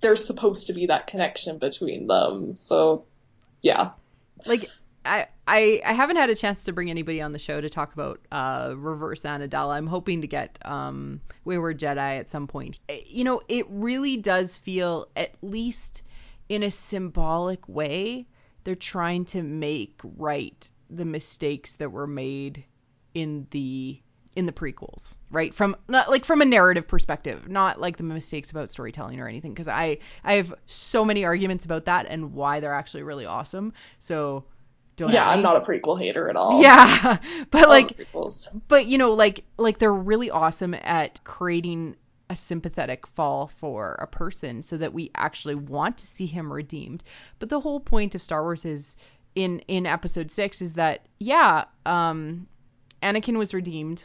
there's supposed to be that connection between them. So, yeah. Like I haven't had a chance to bring anybody on the show to talk about Reverse Anadala. I'm hoping to get Wayward Jedi at some point. You know, it really does feel, at least in a symbolic way, they're trying to make right the mistakes that were made in the prequels, right? From not like from a narrative perspective, not like the mistakes about storytelling or anything, because I have so many arguments about that and why they're actually really awesome. So don't Yeah, at I'm me. not a prequel hater at all. Yeah, but I love like, the prequels. but you know, like they're really awesome at creating a sympathetic fall for a person so that we actually want to see him redeemed. But the whole point of Star Wars is in episode 6 is that yeah, Anakin was redeemed,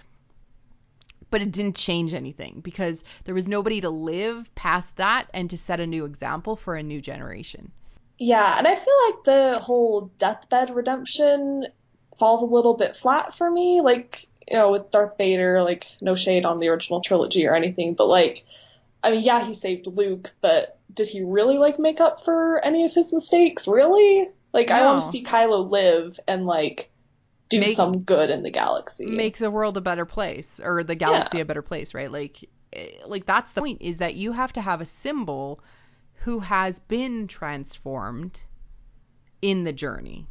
but it didn't change anything because there was nobody to live past that and to set a new example for a new generation. Yeah, and I feel like the whole deathbed redemption falls a little bit flat for me. Like, with Darth Vader, like, no shade on the original trilogy or anything, but like, I mean, yeah, he saved Luke, but did he really like make up for any of his mistakes? Really? Like, I want to No, see Kylo live and like do make some good in the galaxy. make the world a better place or the galaxy Yeah, a better place, right? Like that's the point, is that you have to have a symbol who has been transformed in the journey.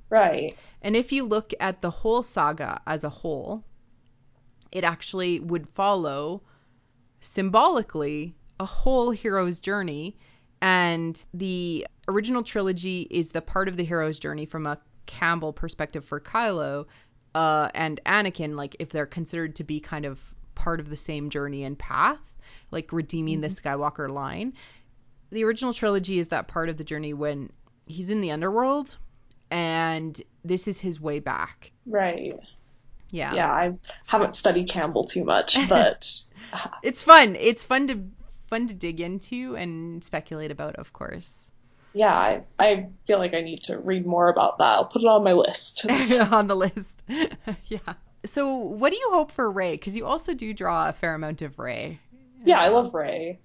right. And if you look at the whole saga as a whole, it actually would follow symbolically a whole hero's journey. And the original trilogy is the part of the hero's journey from a Campbell perspective for Kylo and Anakin, like if they're considered to be kind of part of the same journey and path, like redeeming the Mhm. Skywalker line. The original trilogy is that part of the journey when he's in the underworld and this is his way back. Right. Yeah. Yeah, I haven't studied Campbell too much, but It's fun. It's fun to dig into and speculate about, of course. yeah, I feel like I need to read more about that. I'll put it on my list. On the list. Yeah. So, what do you hope for Ray? Because you also do draw a fair amount of Ray Yeah, as I well. love Ray.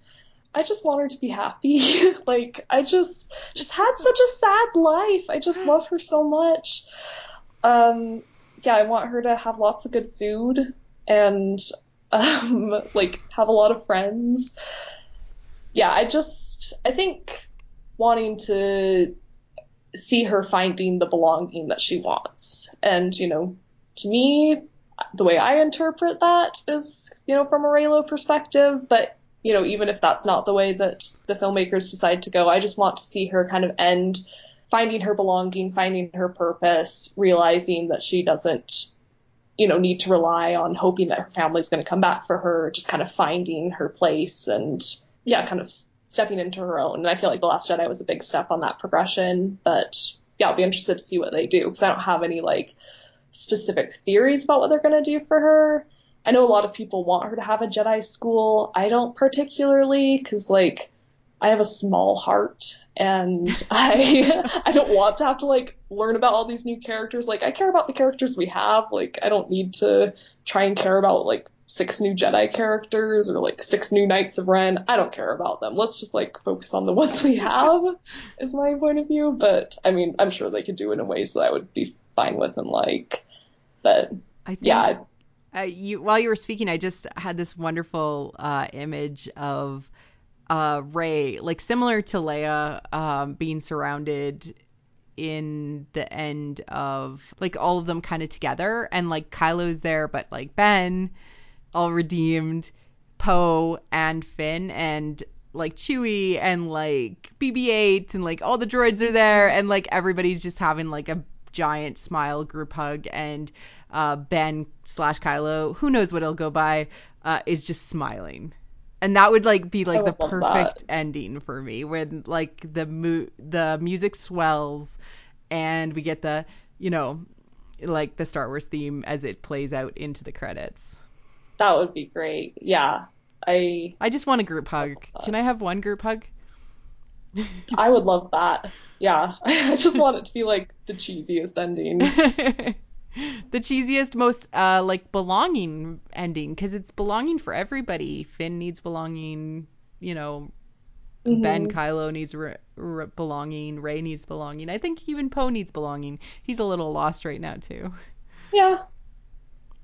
I just want her to be happy. Like I just had such a sad life. I just love her so much. Um yeah, I want her to have lots of good food and like have a lot of friends. Yeah, I think wanting to see her finding the belonging that she wants. And, to me, the way I interpret that is, from a Raylo perspective, but, even if that's not the way that the filmmakers decide to go, I just want to see her kind of end finding her belonging, finding her purpose, realizing that she doesn't, need to rely on hoping that her family's going to come back for her, just kind of finding her place and, yeah, kind of stepping into her own. And I feel like The Last Jedi was a big step on that progression. But yeah, I'll be interested to see what they do because I don't have any like specific theories about what they're going to do for her. I know a lot of people want her to have a Jedi school. I don't particularly because like I have a small heart and I don't want to have to like learn about all these new characters. Like I care about the characters we have. Like I don't need to try and care about like 6 new Jedi characters or like 6 new Knights of Ren. I don't care about them. Let's just like focus on the ones we have, is my point of view. But I mean, I'm sure they could do it in ways that I would be fine with and like. But I think yeah, while you were speaking, I just had this wonderful image of Rey, like similar to Leia, being surrounded in the end of like all of them kind of together, and like Kylo's there, but like Ben, all redeemed, Poe and Finn, and like Chewie and like BB-8 and like all the droids are there, and like everybody's just having like a giant smile group hug, and Ben slash Kylo, who knows what it'll go by, is just smiling. And that would like be like the perfect ending for me, when like the music swells and we get the, you know, like the Star Wars theme as it plays out into the credits. That would be great. Yeah. I just want a group hug. Can I have one group hug? I would love that. Yeah. I just want it to be like the cheesiest ending. The cheesiest, most like belonging ending, because it's belonging for everybody. Finn needs belonging, you know. Ben, Kylo needs belonging. Rey needs belonging. I think even Poe needs belonging. He's a little lost right now too. Yeah.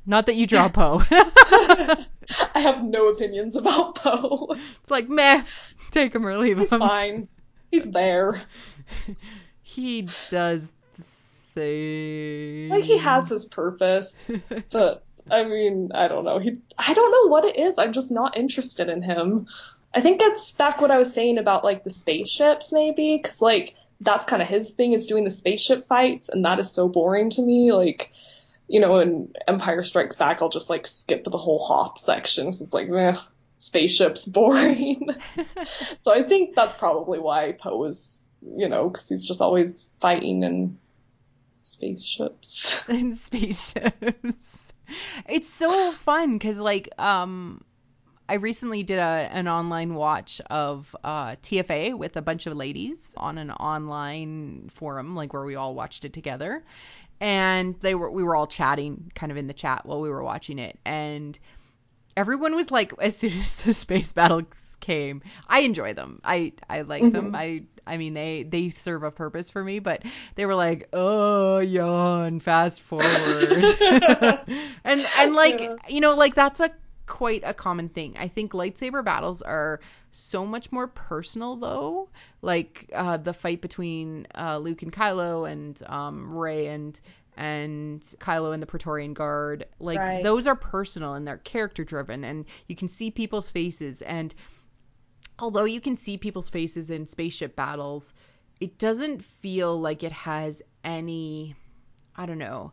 Not that you draw Poe. I have no opinions about Poe. It's like, meh, take him or leave him. He's fine. He's there. He does things. Like, he has his purpose. But, I mean, I don't know. I don't know what it is. I'm just not interested in him. I think it's back what I was saying about, like, the spaceships, maybe. Because, like, that's kind of his thing, is doing the spaceship fights. And that is so boring to me. Like, you know, in Empire Strikes Back, I'll just, like, skip the whole Hoth section. So it's like, meh, spaceships, boring. So I think that's probably why Poe is, you know, because he's just always fighting and spaceships. And spaceships. It's so fun because, like, I recently did an online watch of TFA with a bunch of ladies on an online forum, like where we all watched it together. And we were all chatting kind of in the chat while we were watching it. And everyone was like, as soon as the space battles came, I enjoy them. I like them. I mean, they serve a purpose for me, but they were like, oh, yawn, fast forward. and like, yeah. You know, like that's quite a common thing. I think lightsaber battles are so much more personal though. Like the fight between Luke and Kylo, and Rey and Kylo and the Praetorian Guard, like right. Those are personal and they're character driven, and you can see people's faces. And although you can see people's faces in spaceship battles, it doesn't feel like it has any, I don't know,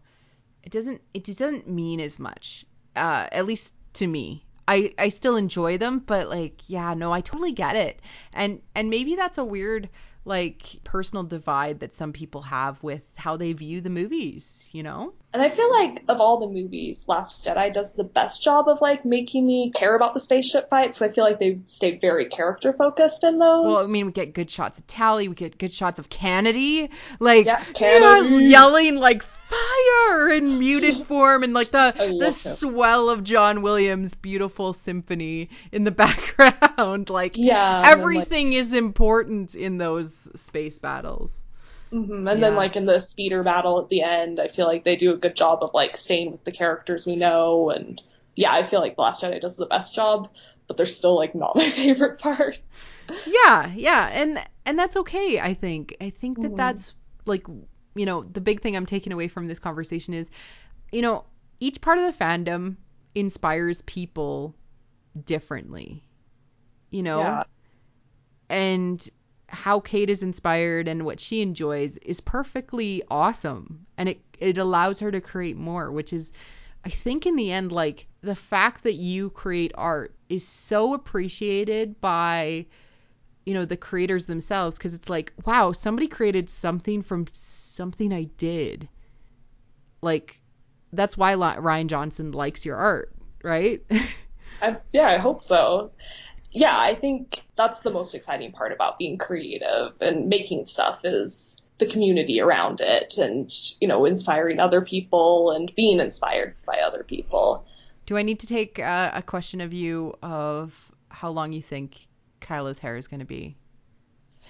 it doesn't mean as much, at least to me. I still enjoy them, but like, yeah, no, I totally get it. And maybe that's a weird, like, personal divide that some people have with how they view the movies, you know? And I feel like of all the movies, Last Jedi does the best job of, like, making me care about the spaceship fights. I feel like they stay very character focused in those. Well, I mean, we get good shots of Tally, we get good shots of Kennedy, like, yeah, Kennedy. Yelling, like, fire in muted form, and like the swell of John Williams' beautiful symphony in the background. Like, yeah, everything then, like, is important in those space battles. Mm-hmm. And then, like, in the speeder battle at the end, I feel like they do a good job of, like, staying with the characters we know. And yeah, I feel like The Last Jedi does the best job, but they're still, like, not my favorite part. Yeah, and that's okay. I think that that's, like, you know, the big thing I'm taking away from this conversation is, you know, each part of the fandom inspires people differently, you know? Yeah. And how Kate is inspired and what she enjoys is perfectly awesome. And it allows her to create more, which is, I think in the end, like, the fact that you create art is so appreciated by, you know, the creators themselves, because it's like, wow, somebody created something from something I did. Like, that's why Rian Johnson likes your art, right? I hope so. Yeah, I think that's the most exciting part about being creative and making stuff, is the community around it, and, you know, inspiring other people and being inspired by other people. Do I need to take a question of you of how long you think Kylo's hair is going to be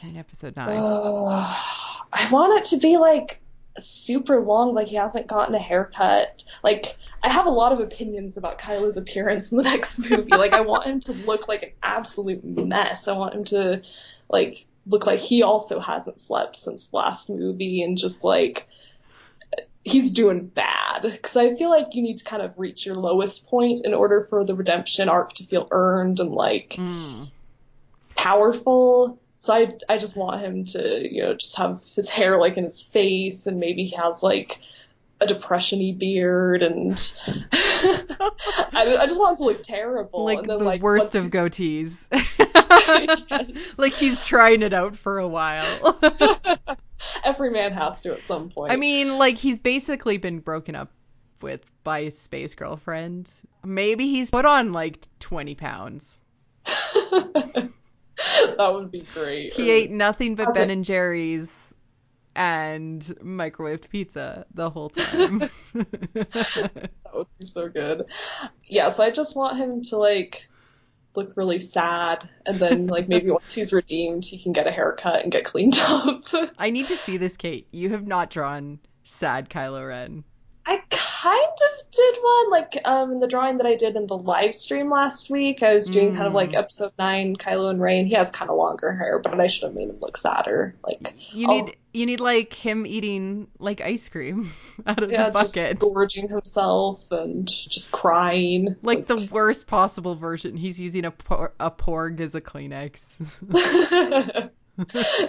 in episode 9? I want it to be like super long, like he hasn't gotten a haircut. Like, I have a lot of opinions about Kylo's appearance in the next movie. Like, I want him to look like an absolute mess. I want him to, like, look like he also hasn't slept since the last movie and just, like, he's doing bad. Because I feel like you need to kind of reach your lowest point in order for the redemption arc to feel earned and, like, powerful. So I just want him to, just have his hair like in his face and maybe he has like a depression-y beard and I just want him to look terrible. Like and then, the worst of goatees. Yes. Like he's trying it out for a while. Every man has to at some point. I mean, like he's basically been broken up with by his space girlfriend. Maybe he's put on like 20 pounds. That would be great. He ate nothing but Ben and Jerry's and microwaved pizza the whole time. That would be so good. Yeah, so I just want him to like look really sad and then like maybe once he's redeemed he can get a haircut and get cleaned up. I need to see this, Kate. You have not drawn sad Kylo Ren. I kind of did one, like, in the drawing that I did in the live stream last week. I was doing kind of like episode 9, Kylo and Rey, and he has kind of longer hair, but I should have made him look sadder. Like, you need like him eating like ice cream out of the bucket, just gorging himself and just crying. Like the worst possible version. He's using a porg as a Kleenex.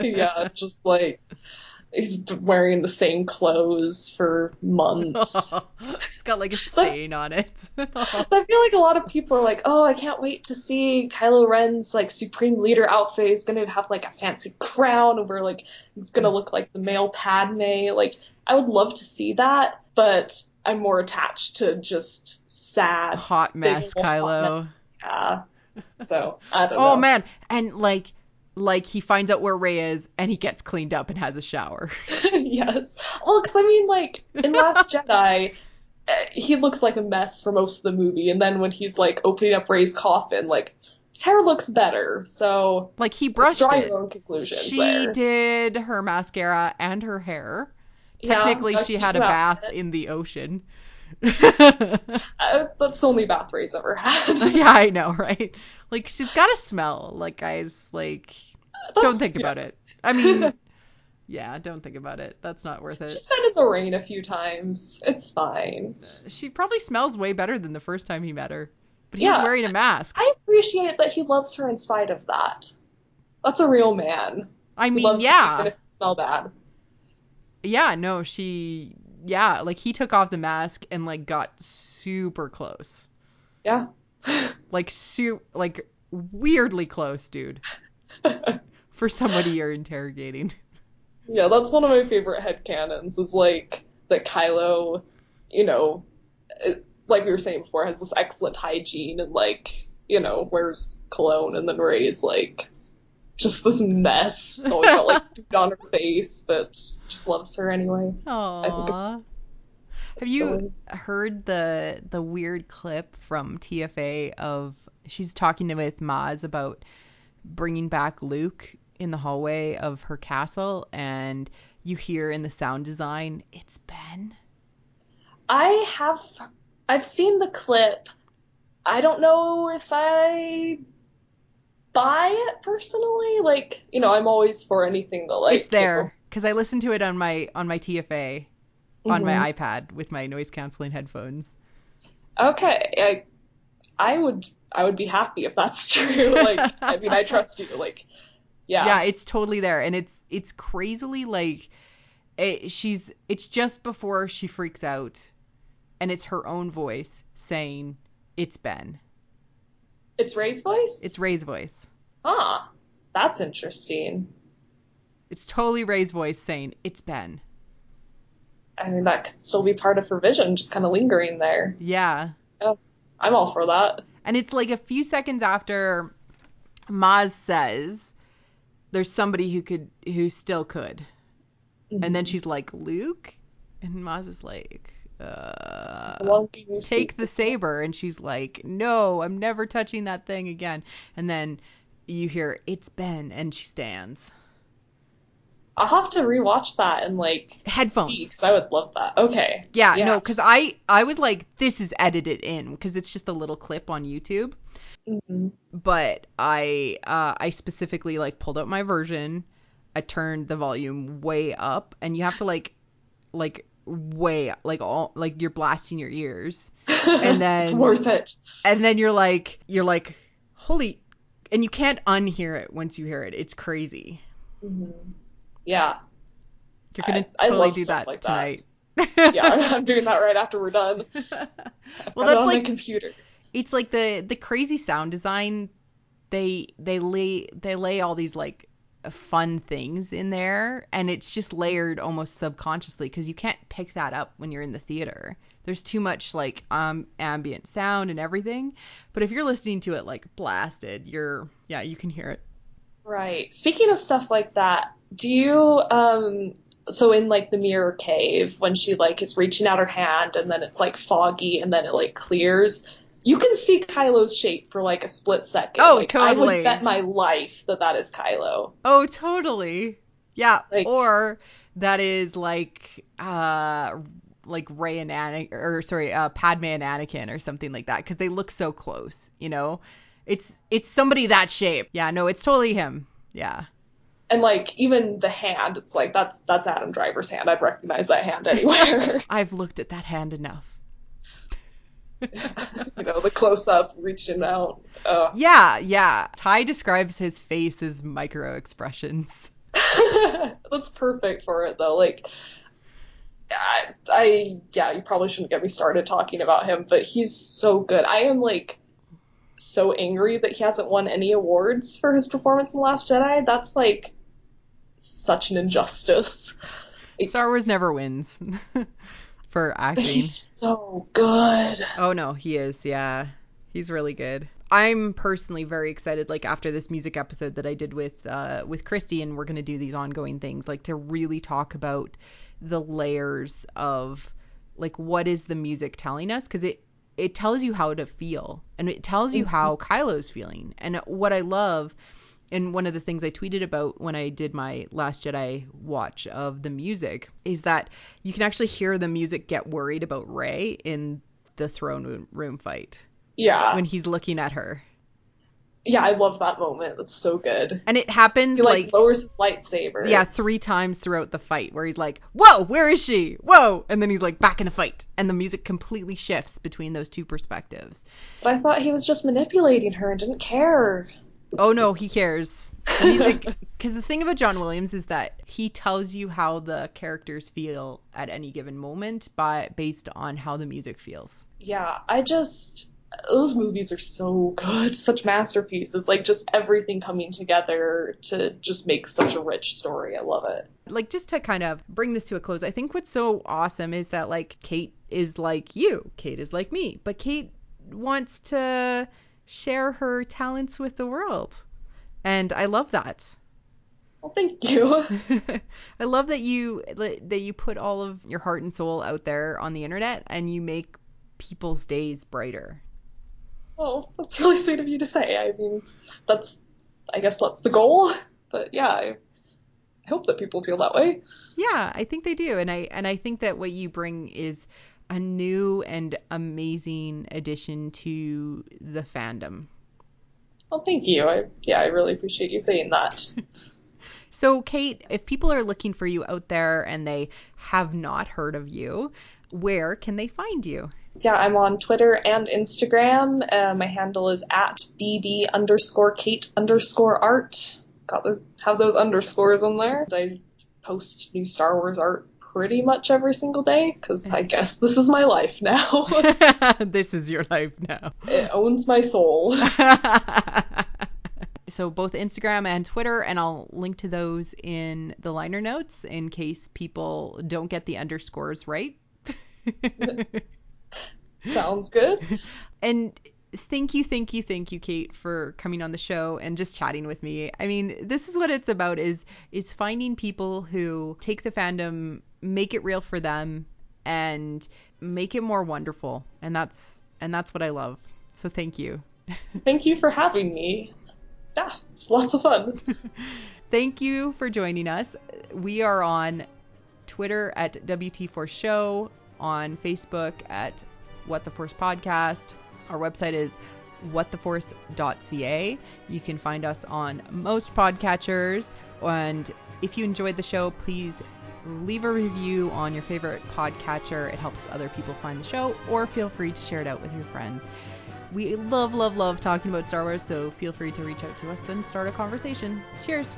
Yeah, just like he's been wearing the same clothes for months. It's got like a stain on it. So I feel like a lot of people are like, oh, I can't wait to see Kylo Ren's like Supreme Leader outfit. He's gonna have like a fancy crown and we're like he's gonna look like the male Padme. Like I would love to see that, but I'm more attached to just sad hot mess Kylo. Hot mess. Yeah. So I don't know. Oh man. And like he finds out where Rey is and he gets cleaned up and has a shower. Yes. Well, because I mean, like, in Last Jedi, he looks like a mess for most of the movie, and then when he's, like, opening up Rey's coffin, like, his hair looks better, so... Like, he brushed draw it. Your own conclusions she there. did her mascara and her hair. Technically, she had a bath in the ocean. That's the only bath Rey's ever had. Yeah, I know, right? Like, she's got to smell. Like, guys, like, don't think about it. I mean, yeah, don't think about it. That's not worth it. She's been in the rain a few times. It's fine. She probably smells way better than the first time he met her. But he was wearing a mask. I appreciate that he loves her in spite of that. That's a real man. I mean, loves yeah. Even if it smell bad. Yeah, no, yeah, like, he took off the mask and, like, got super close. Yeah. Like, weirdly close, dude. For somebody you're interrogating. Yeah, that's one of my favorite headcanons, is, like, that Kylo, like we were saying before, has this excellent hygiene and, like, wears cologne, and then Rey's, like, just this mess. She's always got, like, food on her face, but just loves her anyway. Aww. Have you heard the weird clip from TFA of she's talking with Maz about bringing back Luke in the hallway of her castle, and you hear in the sound design, it's Ben? I've seen the clip. I don't know if I buy it personally. Like, I'm always for anything that, like, it's there because I listened to it on my TFA on my iPad with my noise canceling headphones. Okay, I would be happy if that's true. Like, I mean, I trust you. Like, yeah. Yeah, it's totally there, and it's crazily like it's just before she freaks out, and it's her own voice saying, "It's Ben." It's Rey's voice? It's Rey's voice. Ah, that's interesting. It's totally Rey's voice saying, "It's Ben." I mean, that could still be part of her vision, just kind of lingering there. Yeah. Oh, I'm all for that. And it's like a few seconds after Maz says, there's somebody who still could. Mm-hmm. And then she's like, Luke? And Maz is like, uh, Long you take sleep. the saber. And she's like, no, I'm never touching that thing again. And then you hear, it's Ben, and she stands. I'll have to rewatch that and like see Headphones. because I would love that. Okay. Yeah, Yeah. no, because I was like, this is edited in because it's just a little clip on YouTube. Hmm. But I specifically like pulled out my version. I turned the volume way up, and you have to like way like all like you're blasting your ears, and It's then worth it. you're like holy, and you can't unhear it once you hear it. It's crazy. Hmm. Yeah. You're gonna I totally love do stuff that like that. tonight. Yeah, I'm doing that right after we're done. I've Well, got it that's on my like computer. it's like the crazy sound design. They lay all these like fun things in there, and it's just layered almost subconsciously because you can't pick that up when you're in the theater. There's too much like ambient sound and everything. But if you're listening to it like blasted, you can hear it. Right. Speaking of stuff like that, do you so in like the mirror cave when she like is reaching out her hand and then it's like foggy and then it like clears, you can see Kylo's shape for like a split second. Oh, Like I would bet totally. my life that that is Kylo. Oh, totally. Yeah, Like or that is like Ray and Anakin, or sorry, Padme and Anakin or something like that because they look so close, you know? It's somebody that shape. Yeah, no, it's totally him. Yeah. and like even the hand, it's like that's Adam Driver's hand. I'd recognize that hand anywhere. I've looked at that hand enough. You know, the close up reaching out. Yeah, yeah. Ty describes his face as micro expressions. That's perfect for it though. Like yeah, you probably shouldn't get me started talking about him, but he's so good. I am like so angry that he hasn't won any awards for his performance in The Last Jedi. That's like such an injustice. Like, Star Wars never wins for but he's acting. so good. Oh no, he is. Yeah. He's really good. I'm personally very excited like after this music episode that I did with Christy, and we're going to do these ongoing things like to really talk about the layers of like what is the music telling us, because it tells you how to feel, and it tells you Mhm. how Kylo's feeling. And what I love, and one of the things I tweeted about when I did my Last Jedi watch of the music, is that you can actually hear the music get worried about Rey in the throne room fight Yeah. when he's looking at her. Yeah, I love that moment. That's so good. And it He happens like like, lowers his yeah, lightsaber. 3 times throughout the fight where he's like, whoa, where is she? Whoa. And then he's like back in the fight. And the music completely shifts between those two perspectives. But I thought he was just manipulating her and didn't care. Oh no, he cares. The music, because the thing about John Williams is that he tells you how the characters feel at any given moment based on how the music feels. Yeah, those movies are so good, such masterpieces, like just everything coming together to just make such a rich story. I love it. Like, just to kind of bring this to a close, I think what's so awesome is that like Kate is like you, Kate is like me, but Kate wants to share her talents with the world. And I love that. Well, thank you. I love that you put all of your heart and soul out there on the internet and you make people's days brighter. Well, that's really sweet of you to say. I mean, that's, I guess that's the goal. But yeah, I hope that people feel that way. Yeah, I think they do. And I think that what you bring is a new and amazing addition to the fandom. Well, thank you. I really appreciate you saying that. So, Kate, if people are looking for you out there and they have not heard of you, where can they find you? Yeah, I'm on Twitter and Instagram. My handle is at @bb_Kate_art. Got to have those underscores in there. I post new Star Wars art pretty much every single day because I guess this is my life now. This is your life now. It owns my soul. So both Instagram and Twitter, and I'll link to those in the liner notes in case people don't get the underscores right. Sounds good. And thank you, Kate, for coming on the show and just chatting with me. I mean, this is what it's about, is finding people who take the fandom, make it real for them, and make it more wonderful. And that's what I love. So thank you. Thank you for having me. Yeah, it's lots of fun. Thank you for joining us. We are on Twitter at WT4 Show, on Facebook at What the Force Podcast. Our website is whattheforce.ca. You can find us on most podcatchers. And if you enjoyed the show, please leave a review on your favorite podcatcher. It helps other people find the show, or feel free to share it out with your friends. We love talking about Star Wars, so feel free to reach out to us and start a conversation. Cheers!